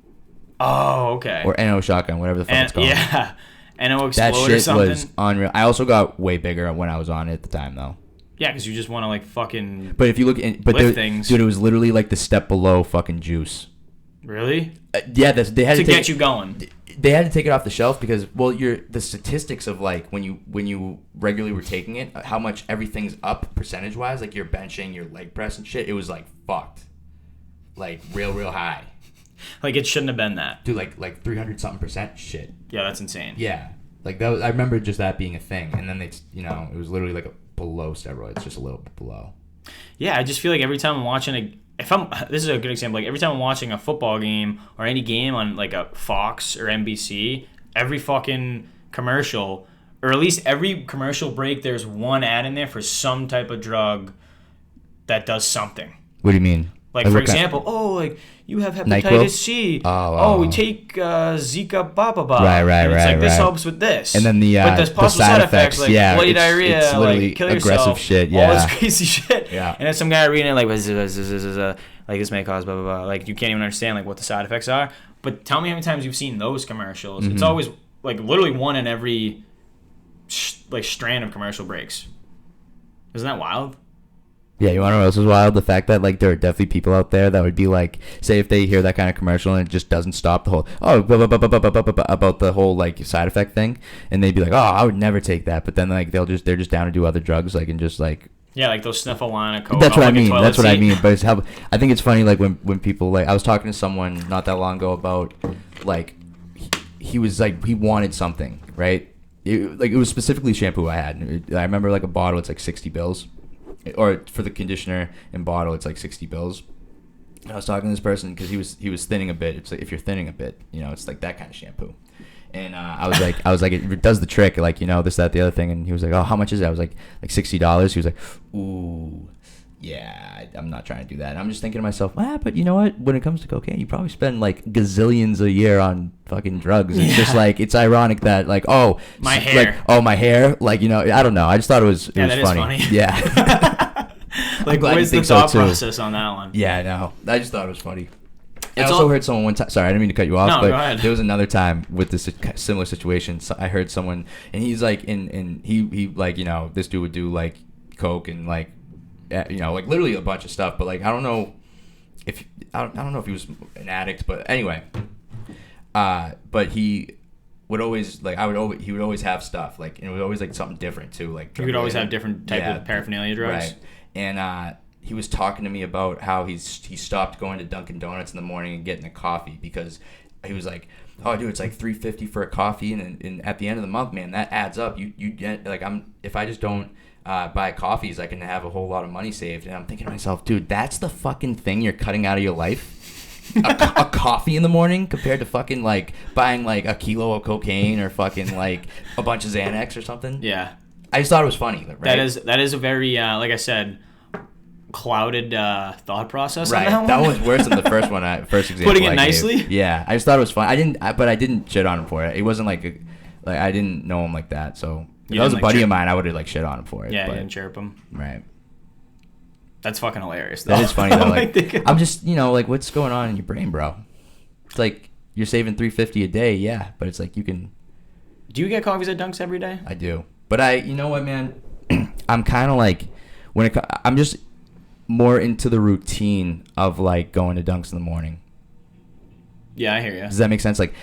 Oh, okay. Or NO Shotgun, whatever the fuck it's called. Yeah, NO Explode that shit or something. Was unreal. I also got way bigger when I was on it at the time, though. Yeah, because you just want to like fucking. But if you look, lift things, dude, it was literally like the step below fucking juice. Really? Yeah, they had to get you going. They had to take it off the shelf because, well, the statistics of like when you regularly were taking it, how much everything's up percentage wise, like your benching, your leg press and shit, it was like fucked, like real high. Like it shouldn't have been that. Dude, like 300 something % shit. Yeah, that's insane. Yeah, like that. I remember just that being a thing, and then it was literally like a below steroids, just a little bit below. Yeah, I just feel like every time I'm watching this is a good example. Like every time I'm watching a football game or any game on like a Fox or NBC, every fucking commercial, or at least every commercial break, there's one ad in there for some type of drug that does something. What do you mean? Like, Like for what kind- example, like, you have NyQuil? hepatitis C. Oh. We take Zika, blah, blah, blah. Right, And it's like, this right. helps with this. And then but there's the possible side effects, effects, like yeah, bloody it's diarrhea, literally like kill aggressive yourself, shit, all yeah. this crazy shit. Yeah. And then some guy reading it, like, like, this may cause blah, blah, blah. Like, you can't even understand, like, what the side effects are. But tell me how many times you've seen those commercials. It's always, like, literally one in every, strand of commercial breaks. Isn't that wild? Yeah, you want to know what else is wild? The fact that, like, there are definitely people out there that would be like, say if they hear that kind of commercial and it just doesn't stop the whole, about the whole, like, side effect thing, and they'd be like, I would never take that, but then, like, they're just down to do other drugs, like, and just, like... Yeah, like those sniff a line of coke. That's what I mean. That's what I mean. But it's how I think it's funny, like, when people, like, I was talking to someone not that long ago about, like, he was, like, he wanted something, right? It was specifically shampoo I had. I remember, like, a bottle, it's like 60 bills. Or for the conditioner and bottle, it's like 60 bills. And I was talking to this person because he was thinning a bit. It's like, if you're thinning a bit, it's like that kind of shampoo. And I was like, it does the trick, like, this, that, the other thing. And he was like, oh, how much is it? I was like $60. He was like, ooh, yeah, I'm not trying to do that. And I'm just thinking to myself, but you know what? When it comes to cocaine, you probably spend like gazillions a year on fucking drugs. It's just like, it's ironic that, like, my hair. Like, my hair. Like, I don't know. I just thought it was that funny. Is funny. Yeah. Like, where's the thought process on that one? Yeah, no. I just thought it was funny. I It's also heard someone one time. Sorry, I didn't mean to cut you off, No, but go ahead. there was another time with this similar situation. So I heard someone, and he's like, he like, this dude would do like coke and like, like literally a bunch of stuff. But like, I don't know if he was an addict, but anyway, but he would always like, he would always have stuff like, and it was always like something different too. Like you could always have different type of paraphernalia drugs, right? And he was talking to me about how he stopped going to Dunkin' Donuts in the morning and getting a coffee because he was like, oh, dude, it's like $3.50 for a coffee, and at the end of the month, man, that adds up. You get like, if I just don't buy coffees, I can have a whole lot of money saved. And I'm thinking to myself, dude, that's the fucking thing you're cutting out of your life. a coffee in the morning compared to fucking like buying like a kilo of cocaine or fucking like a bunch of Xanax or something. Yeah, I just thought it was funny. Right? That is a very like I said, clouded thought process. Right, on that was worse than the first one. First example. Putting it I nicely. gave. Yeah, I just thought it was fun. But I didn't shit on him for it. It wasn't like I didn't know him like that. So if that was a buddy of mine, I would have like shit on him for it. Yeah, but, you didn't chirp him. Right. That's fucking hilarious. Though. That is funny though. Like, I'm just like, what's going on in your brain, bro? It's like you're saving $3.50 a day, yeah, but it's like you can. Do you get coffees at Dunks every day? I do, but you know what, man? I'm kind of like I'm just more into the routine of like going to Dunks in the morning. Yeah, I hear you. Does that make sense? Like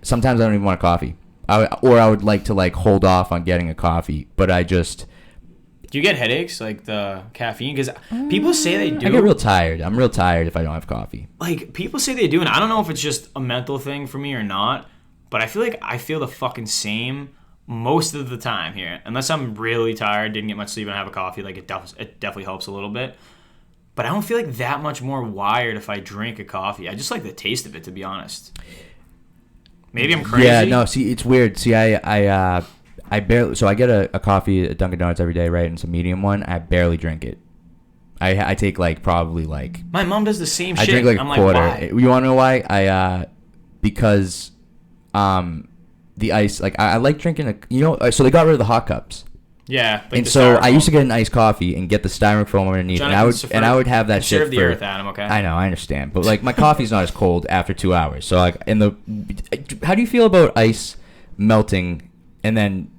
sometimes I don't even want a coffee. I would like to like hold off on getting a coffee, but I just. Do you get headaches like the caffeine? Because people say they do. I get real tired. I'm real tired if I don't have coffee. Like people say they do, and I don't know if it's just a mental thing for me or not. But I feel like I feel the fucking same most of the time here, unless I'm really tired, didn't get much sleep, and I have a coffee. Like it definitely helps a little bit. But I don't feel like that much more wired if I drink a coffee. I just like the taste of it, to be honest. Maybe I'm crazy. Yeah, no. See, it's weird. See, I barely. So I get a coffee at Dunkin' Donuts every day, right? And it's a medium one. I barely drink it. I take like probably like. My mom does the same shit. I drink like I'm a quarter. Like, why? You want to know why? Because, the ice. Like I like drinking so they got rid of the hot cups. Yeah. Like and so I used to get an iced coffee and get the styrofoam underneath, Jonathan, and I would have that shit conserve the earth, Adam. Okay. I know, I understand, but like my coffee's not as cold after 2 hours. So like how do you feel about ice melting and then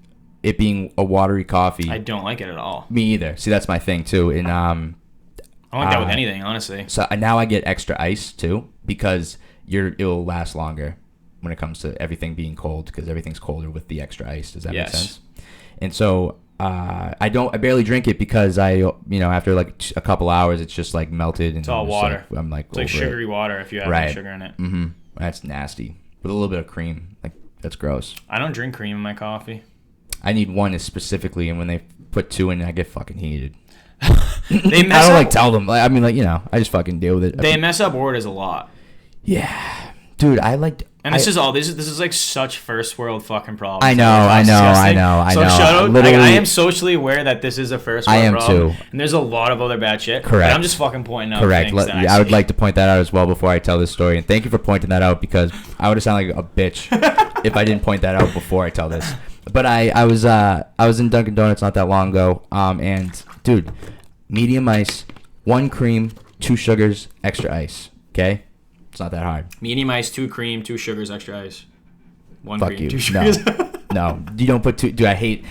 it being a watery coffee? I don't like it at all. Me either. See, that's my thing too. And I don't like that with anything, honestly. So now I get extra ice too because it'll last longer when it comes to everything being cold because everything's colder with the extra ice. Does that make sense? And so I barely drink it because after like a couple hours it's just like melted and it's all water. Like, I'm like it's like sugary water if you have any sugar in it. Mm-hmm. That's nasty with a little bit of cream. Like that's gross. I don't drink cream in my coffee. I need one specifically, and when they put two in, I get fucking heated. They mess I don't up, like tell them. I just fucking deal with it. They mess up orders a lot. Yeah, dude. I liked And this is like such first world fucking problem. I know. So shout out. Literally, I am socially aware that this is a first world problem. I am too. And there's a lot of other bad shit. Correct. But I'm just fucking pointing out Correct. things that I would like to point that out as well before I tell this story. And thank you for pointing that out, because I would have sounded like a bitch if I didn't point that out before I tell this. But I was in Dunkin' Donuts not that long ago. And dude, medium ice, 1 cream, 2 sugars, extra ice. Okay. It's not that hard. Medium ice, 2 cream, 2 sugars, extra ice. 1 Fuck cream, you. 2 sugars. No, you don't put 2. Dude, I hate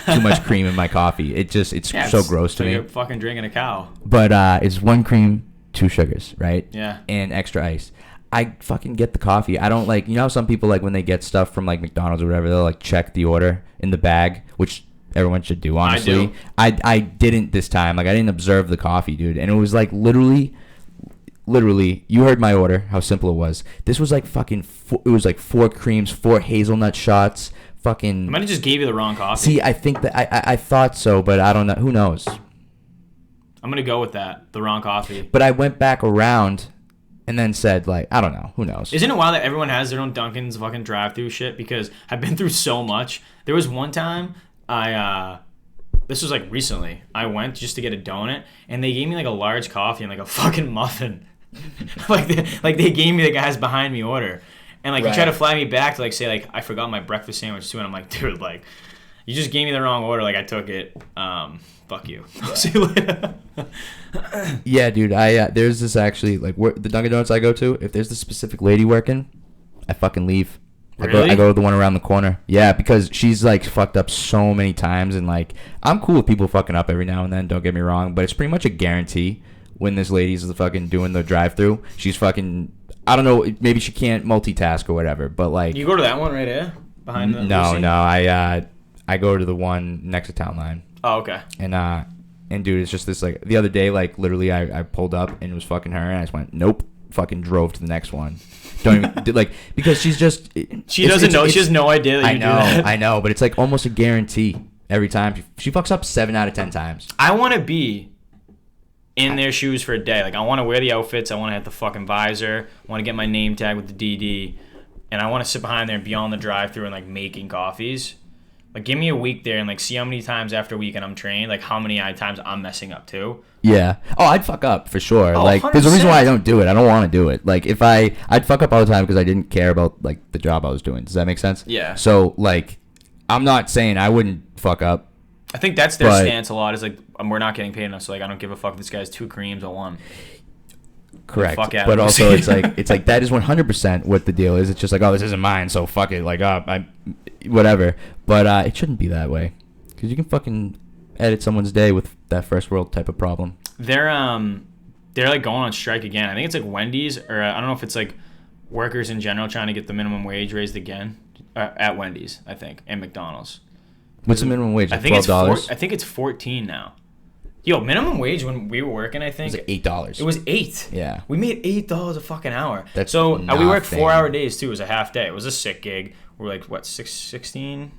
too much cream in my coffee. It's so gross to me. You're fucking drinking a cow. But it's 1 cream, 2 sugars, right? Yeah. And extra ice. I fucking get the coffee. I don't like, you know how some people, like, when they get stuff from like McDonald's or whatever, they'll like check the order in the bag, which everyone should do, honestly. I didn't this time. Like, I didn't observe the coffee, dude. And it was like literally, you heard my order, how simple it was. This was like fucking, it was like 4 creams, 4 hazelnut shots, fucking. I might have just gave you the wrong coffee. See, I think that, I thought so, but I don't know. Who knows? I'm going to go with that, the wrong coffee. But I went back around and then said, like, I don't know. Who knows? Isn't it wild that everyone has their own Dunkin's fucking drive-through shit? Because I've been through so much. There was one time this was like recently. I went just to get a donut, and they gave me like a large coffee and like a fucking muffin. they gave me the guys behind me order, and like he tried to fly me back to like say like I forgot my breakfast sandwich too, and I'm like, dude, like you just gave me the wrong order. Like I took it. Fuck you. I'll see you later. Yeah, dude. There's this actually like the Dunkin' Donuts I go to. If there's this specific lady working, I fucking leave. Really? I go to the one around the corner. Yeah, because she's like fucked up so many times, and like I'm cool with people fucking up every now and then. Don't get me wrong, but it's pretty much a guarantee when this lady's fucking doing the drive-through. She's fucking, I don't know, maybe she can't multitask or whatever, but like. You go to that one right here behind the. No, I go to the one next to Town Line. Oh, okay. And dude, it's just this like the other day, like literally, I pulled up and it was fucking her, and I just went nope, fucking drove to the next one. Don't even like because she's just. She doesn't know. She has no idea that you do that. I know, but it's like almost a guarantee every time. She fucks up 7 out of 10 times. I want to be in their shoes for a day. Like I want to wear the outfits. I want to have the fucking visor. I want to get my name tag with the DD, and I want to sit behind there and be on the drive-through and like making coffees. Like give me a week there and like see how many times after a week and I'm trained, like how many times I'm messing up too. Yeah. Oh, I'd fuck up for sure. Oh, like 100%. There's a reason why I don't do it. I don't want to do it. Like if I'd fuck up all the time because I didn't care about like the job I was doing. Does that make sense? Yeah. So like I'm not saying I wouldn't fuck up. I think that's their stance a lot is like we're not getting paid enough, so like I don't give a fuck if this guy's 2 creams or 1. Correct. Fuck out. But also it's like that is 100% what the deal is. It's just like, oh, this isn't mine, so fuck it. Like I whatever. But it shouldn't be that way. Cuz you can fucking edit someone's day with that first world type of problem. They're like going on strike again. I think it's like Wendy's or I don't know if it's like workers in general trying to get the minimum wage raised again at Wendy's, I think, and McDonald's. What's the minimum wage? I think $12? I think it's 14 now. Yo, minimum wage when we were working, I think it was $8. It was 8. Yeah. We made $8 a fucking hour. That's so we worked nothing. 4-hour days too. It was a half day. It was a sick gig. We're like what 15,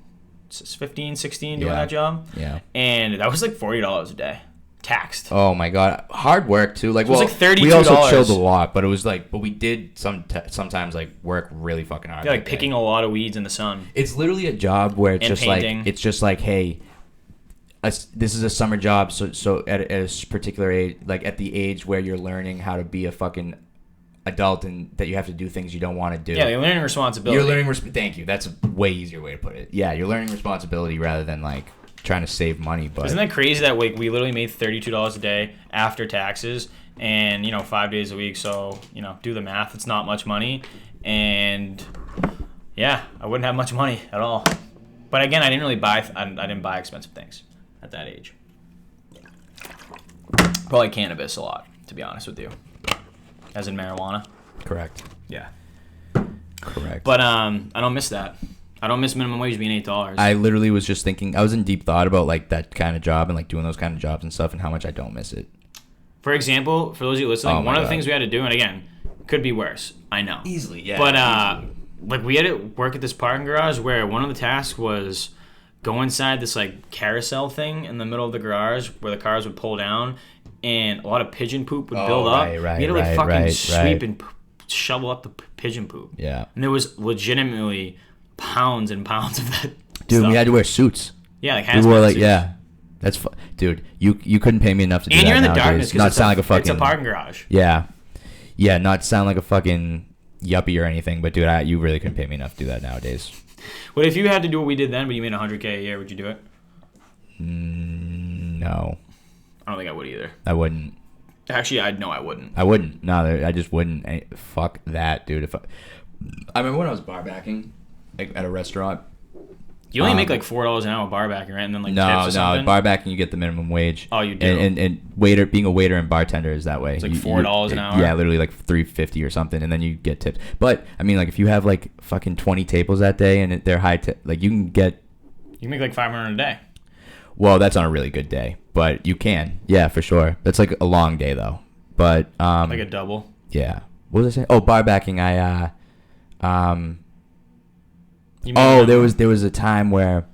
16 doing that job. Yeah. And that was like $40 a day, taxed. Oh my god, hard work too. Like, it was like $32. We also chilled a lot, but it was like, but we did sometimes like work really fucking hard. Yeah, like picking a lot of weeds in the sun. It's literally a job where it's And just painting. like it's just like, hey, this is a summer job. So at a particular age, like at the age where you're learning how to be a fucking adult and that you have to do things you don't want to do. Yeah, you're learning responsibility. You're learning thank you. That's a way easier way to put it. Yeah, you're learning responsibility rather than like trying to save money. But isn't that crazy that like we literally made $32 a day after taxes and 5 days a week, so do the math, it's not much money. And yeah, I wouldn't have much money at all. But again, I didn't buy expensive things at that age. Probably cannabis a lot, to be honest with you. As in marijuana. correct? Yeah. Correct. But I don't miss that. I don't miss minimum wage being $8. I literally was just thinking, I was in deep thought about like that kind of job and like doing those kind of jobs and stuff and how much I don't miss it. For example, for those of you listening, Oh my one of the God. things we had to do, and again, could be worse. I know. Easily, yeah. But like we had to work at this parking garage where one of the tasks was go inside this like carousel thing in the middle of the garage where the cars would pull down, and a lot of pigeon poop would build up. right, we had to like right, fucking right, sweep right. and shovel up the pigeon poop. Yeah. And there was legitimately pounds and pounds of that. Dude, stuff. we had to wear suits. Yeah, like We hazmat wore like suits. yeah. That's dude. You couldn't pay me enough to do And that you're in the nowadays. darkness Not because sound like a fucking. it's a parking garage. Yeah. Yeah, not sound like a fucking yuppie or anything, but dude, you really couldn't pay me enough to do that nowadays. What if you had to do what we did then, but you made $100K a year? Would you do it? No, I don't think I would either. I wouldn't. Actually, I wouldn't. I wouldn't. No, I just wouldn't. Fuck that, dude. I remember when I was bar backing, like at a restaurant. You only make like $4 an hour bar backing, right? And then like tips or No, something? bar backing you get the minimum wage. Oh, you do? And being a waiter and bartender is that way. It's like You- $4 an hour? Yeah, literally like $3.50 or something, and then you get tips. But I mean, like if you have like fucking 20 tables that day and they're high tip, like you can get. You can make like $500 a day. Well, that's on a really good day, but you can. Yeah, for sure. That's like a long day though. But Like a double. yeah. What was I saying? Oh, bar backing. You made Oh, enough- there was a time where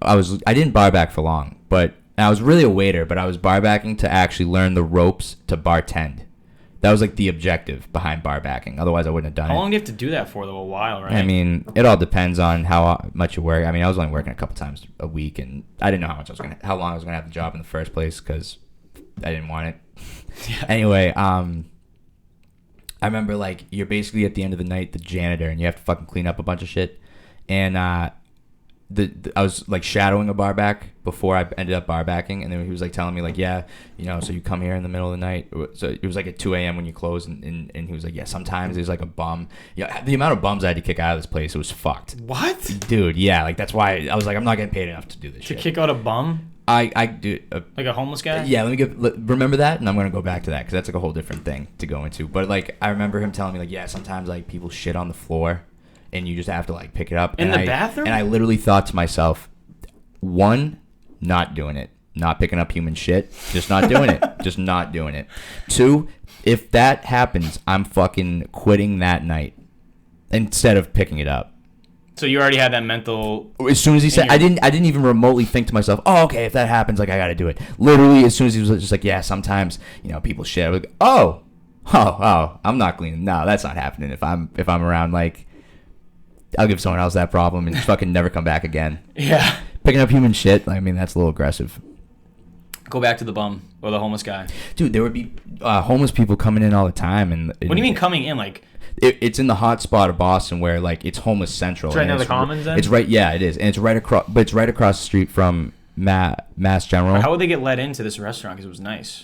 I didn't bar back for long, but I was really a waiter, but I was bar backing to actually learn the ropes to bartend. That was like the objective behind bar backing. Otherwise, I wouldn't have done How it. long do you have to do that for, though? A while, right? I mean, it all depends on how much you work. I mean, I was only working a couple times a week, and I didn't know how long I was gonna have the job in the first place because I didn't want it. Yeah. Anyway, I remember like you're basically at the end of the night the janitor, and you have to fucking clean up a bunch of shit. And I was like shadowing a bar back before I ended up bar backing, and then he was like telling me like, yeah, so you come here in the middle of the night. So it was like at 2 a.m. when you close, and he was like, yeah, sometimes there's like a bum. Yeah, the amount of bums I had to kick out of this place, it was fucked. What? Dude, yeah, like that's why I was like, I'm not getting paid enough to do this To shit. kick out a bum? I do. Like a homeless guy? Yeah, remember that, and I'm gonna go back to that because that's like a whole different thing to go into. But like, I remember him telling me like, yeah, sometimes like people shit on the floor, and you just have to like pick it up. In And the bathroom? And I literally thought to myself, one, not doing it, not picking up human shit, just not doing it, just not doing it. Two, if that happens, I'm fucking quitting that night instead of picking it up. So you already had that mental... As soon as he said, I didn't even remotely think to myself, oh, okay, if that happens, like I got to do it. Literally, as soon as he was just like, yeah, sometimes people shit. I was like, oh, I'm not cleaning. No, that's not happening. If I'm around, like, I'll give someone else that problem and fucking never come back again. Yeah. Picking up human shit, I mean, that's a little aggressive. Go back to the bum or the homeless guy. Dude, there would be homeless people coming in all the time, and What do you mean coming in? Like, it's in the hot spot of Boston where like it's homeless central. It's right and near the Commons, then? It's right, yeah, it is, and it's right across. But it's right across the street from Mass General. how would they get let into this restaurant? Because it was nice.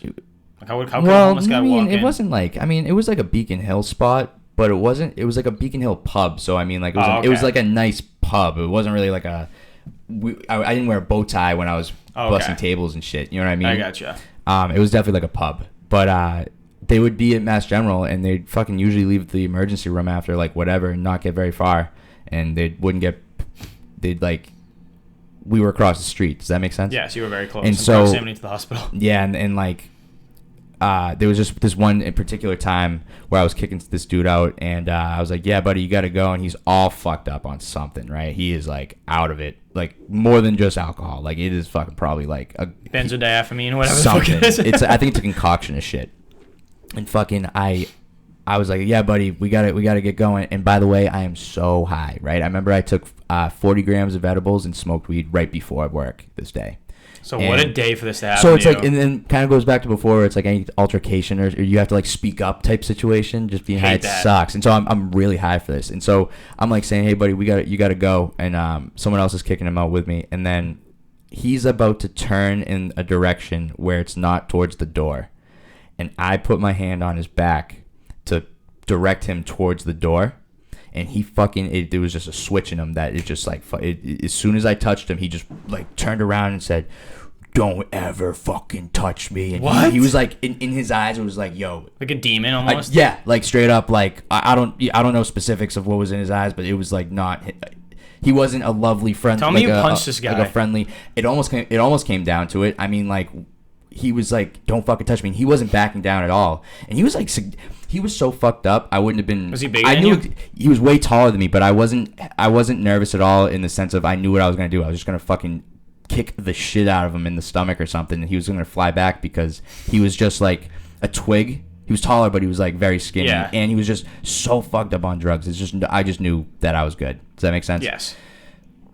Like, how could a homeless guy walk in? It wasn't like, it was like a Beacon Hill spot, but it wasn't. It was like a Beacon Hill pub. So I mean, like it was like a nice pub. It wasn't really like a. I didn't wear a bow tie when I was busting tables and shit. You know what I mean? I gotcha. It was definitely like a pub, but they would be at Mass General, and they'd fucking usually leave the emergency room after like whatever and not get very far, and they'd like, we were across the street. Does that make sense? Yes, you were very close. And In so proximity to the hospital. yeah, and like there was just this one in particular time where I was kicking this dude out, and I was like, yeah, buddy, you gotta go, and he's all fucked up on something, right? He is like out of it, like more than just alcohol. Like it is fucking probably like a Benzodiazepine, whatever something. the fuck it is. I think it's a concoction of shit. And fucking I was like, yeah, buddy, we gotta get going. And by the way, I am so high, right? I remember I took 40 grams of edibles and smoked weed right before work this day. So what a day for this to happen. So it's to like, you. and then kind of goes back to before, where it's like any altercation or you have to like speak up type situation. Just being high, Hate it that. sucks. And so I'm really high for this. And so I'm like saying, hey, buddy, you gotta go. And someone else is kicking him out with me. And then he's about to turn in a direction where it's not towards the door. And I put my hand on his back to direct him towards the door. And he fucking, there was just a switch in him that it just like, as soon as I touched him, he just like turned around and said, don't ever fucking touch me. And What? He was like, in his eyes, it was like, yo. like a demon almost. Yeah, like straight up, like, I don't know specifics of what was in his eyes, but it was like not, he wasn't a lovely friend. Tell me like you punched this guy. Like a friendly, it almost came down to it. I mean, like, he was like, don't fucking touch me. And he wasn't backing down at all. And he was like, he was so fucked up. I wouldn't have been. Was he bigger I than knew you? he was way taller than me, but I wasn't nervous at all in the sense of I knew what I was gonna do. I was just gonna fucking kick the shit out of him in the stomach or something, and he was gonna fly back because he was just like a twig He was taller, but he was like very skinny, Yeah. and he was just so fucked up on drugs. I just knew that I was good. Does that make sense? Yes.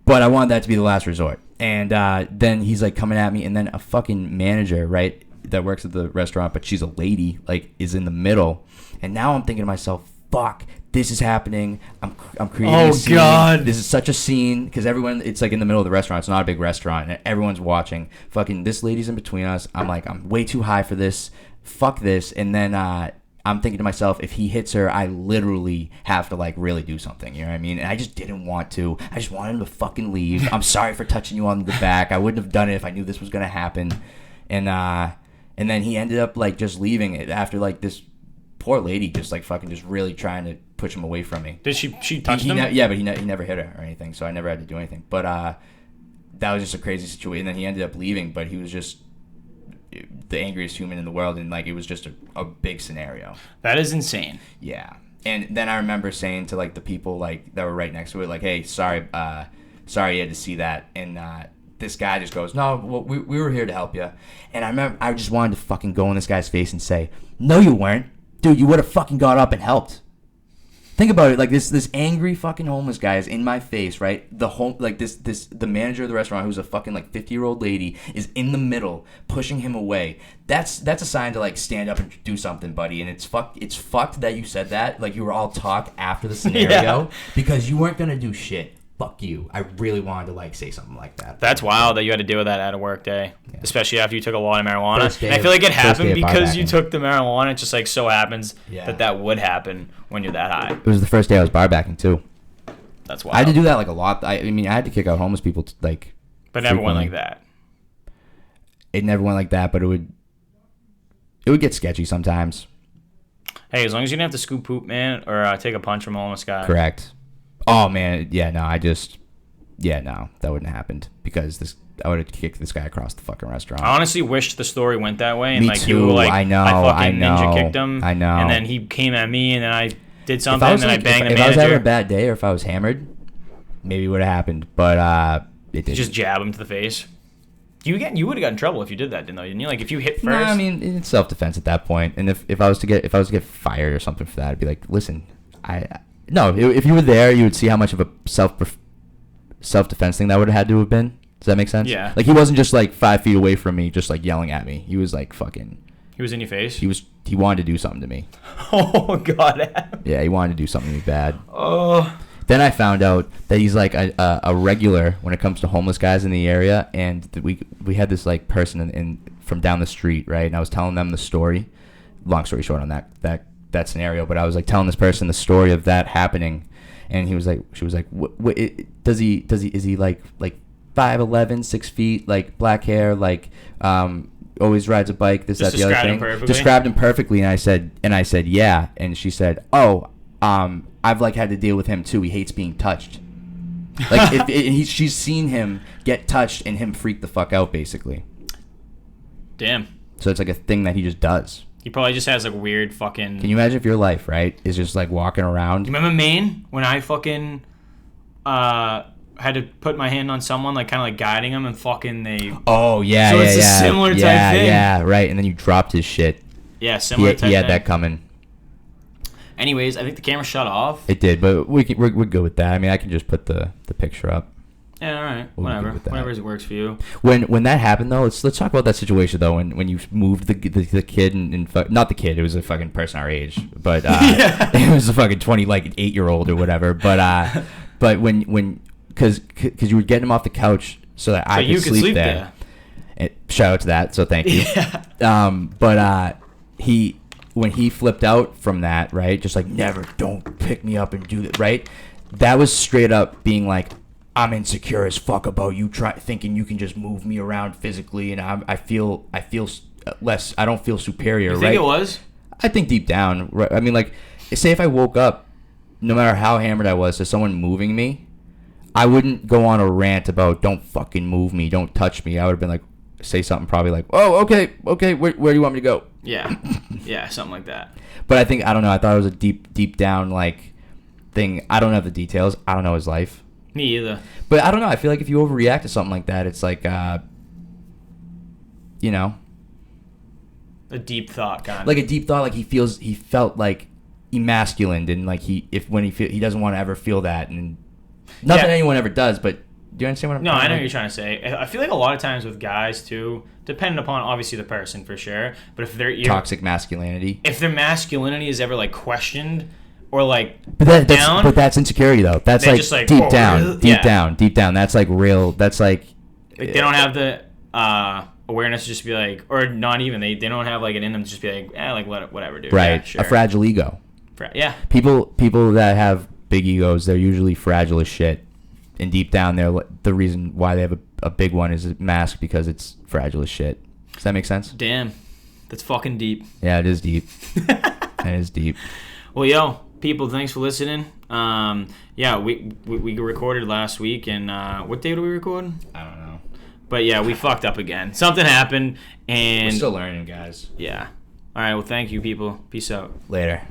But I wanted that to be the last resort. And then he's like coming at me, and then a fucking manager, right, that works at the restaurant, but she's a lady, like, is in the middle. And now I'm thinking to myself, fuck, this is happening. I'm creating a scene. God. This is such a scene because everyone, it's like in the middle of the restaurant. It's not a big restaurant, and everyone's watching. Fucking this lady's in between us. I'm like, I'm way too high for this. Fuck this. And then I'm thinking to myself, if he hits her, I literally have to like really do something. You know what I mean? And I just didn't want to. I just wanted him to fucking leave. I'm sorry for touching you on the back. I wouldn't have done it if I knew this was gonna happen. And then he ended up like just leaving it after like this poor lady just like fucking just really trying to push him away from me. Did she touch him? Yeah, but he never hit her or anything, so I never had to do anything. But that was just a crazy situation. And then he ended up leaving, but he was just the angriest human in the world, and like it was just a big scenario. That is insane. Yeah. And then I remember saying to like the people like that were right next to it, like, hey, sorry you had to see that. And this guy just goes, no, well, we were here to help you. And I remember I just wanted to fucking go in this guy's face and say, no, you weren't. Dude, you would have fucking got up and helped. Think about it, like this angry fucking homeless guy is in my face, right? The manager of the restaurant, who's a fucking like 50-year-old lady, is in the middle pushing him away. That's a sign to like stand up and do something, buddy. And it's fucked that you said that. Like you were all talk after the scenario because you weren't gonna do shit. Fuck you. I really wanted to like say something like that. That's wild that you had to deal with that at a work day, especially after you took a lot of marijuana. And I feel like it first day happened of because you barbacking. took the marijuana. It just like so happens that would happen when you're that high. It was the first day I was barbacking too. That's wild. I had to do that like a lot. I mean, I had to kick out homeless people like. But never went frequently. like that. It never went like that, but it would get sketchy sometimes. Hey, as long as you didn't have to scoop poop, man, or take a punch from a homeless guy. Correct. Oh man, yeah, no, that wouldn't have happened because I would have kicked this guy across the fucking restaurant. I honestly wished the story went that way, and Me like too. you were like, I know, I fucking I know, ninja kicked him, I know. and then he came at me, and then I did something, If I and was then like, I banged the if I was having manager. a bad day or if I was hammered, maybe it would have happened, but it didn't. Just jab him to the face. You would have gotten in trouble if you did that, didn't you? Like if you hit first. No, I mean it's self-defense at that point. And if I was to get fired or something for that, I'd be like, listen, if you were there, you would see how much of a self-defense thing that would have had to have been. Does that make sense? Yeah. Like he wasn't just like 5 feet away from me, just like yelling at me. He was like fucking. He was in your face. He wanted to do something to me. Oh God. Yeah, he wanted to do something to me bad. Oh. Then I found out that he's like a regular when it comes to homeless guys in the area, and we had this like person in from down the street, right? And I was telling them the story. Long story short on that scenario, but I was like telling this person the story of that happening, and she was like, is he like 5'11", 6 feet, like black hair, like always rides a bike, this, Just that, the other described thing. him perfectly? Described him perfectly, and I said yeah, and she said, oh. I've like had to deal with him too. He hates being touched. Like she's seen him get touched and him freak the fuck out basically. Damn. So it's like a thing that he just does. He probably just has like weird fucking. Can you imagine if your life, right, is just like walking around? You remember Maine when I fucking had to put my hand on someone, like kind of like guiding them, and fucking they. Oh yeah, So yeah, it's a yeah. similar type yeah, thing. Yeah, right. And then you dropped his shit. Yeah, similar type He had thing. that coming. Anyways, I think the camera shut off. It did, but we're good with that. I mean, I can just put the picture up. Yeah, all right, We'll be whatever, good with that. whatever works for you. When that happened though, let's talk about that situation though. When you moved the kid and not the kid, it was a fucking person our age, but it was a fucking 8-year-old or whatever. But when because you were getting him off the couch so that I could sleep there. And shout out to that. So thank you. Yeah. When he flipped out from that, right, just like never, don't pick me up and do that, right? That was straight up being like, I'm insecure as fuck about you thinking you can just move me around physically, and I feel less. I don't feel superior. You right? think it was? I think deep down, right? I mean, like, say if I woke up, no matter how hammered I was, to someone moving me, I wouldn't go on a rant about don't fucking move me, don't touch me. I would have been like, say something probably like, oh, okay, where do you want me to go? Yeah, yeah, something like that. But I don't know. I thought it was a deep down like thing. I don't know the details. I don't know his life. Me either. But I don't know. I feel like if you overreact to something like that, it's like, you know, A deep thought, kind of. Like a deep thought, like he felt like emasculined, and like he doesn't want to ever feel that, and not that anyone ever does, but do you understand what I'm No, I know about? what you're trying to say. I feel like a lot of times with guys too, depending upon obviously the person for sure, but if they're Toxic masculinity. if their masculinity is ever like questioned or like But down, that's insecurity though. That's They like, just like, deep oh, down, really? deep Yeah. down, deep down. That's like real. That's like they don't have the awareness to just be like, or not even they don't have like it in them to just be like, like whatever, dude. right. Yeah, sure. A fragile ego. Yeah. People that have big egos, they're usually fragile as shit. And deep down, the reason why they have a big one is masked because it's fragile as shit. Does that make sense? Damn, that's fucking deep. Yeah, it is deep. It is deep. Well, yo, people, thanks for listening. Yeah, we recorded last week, and what day did we record? I don't know. But yeah, we fucked up again. Something happened, and We're still learning, guys. yeah. All right. Well, thank you, people. Peace out. Later.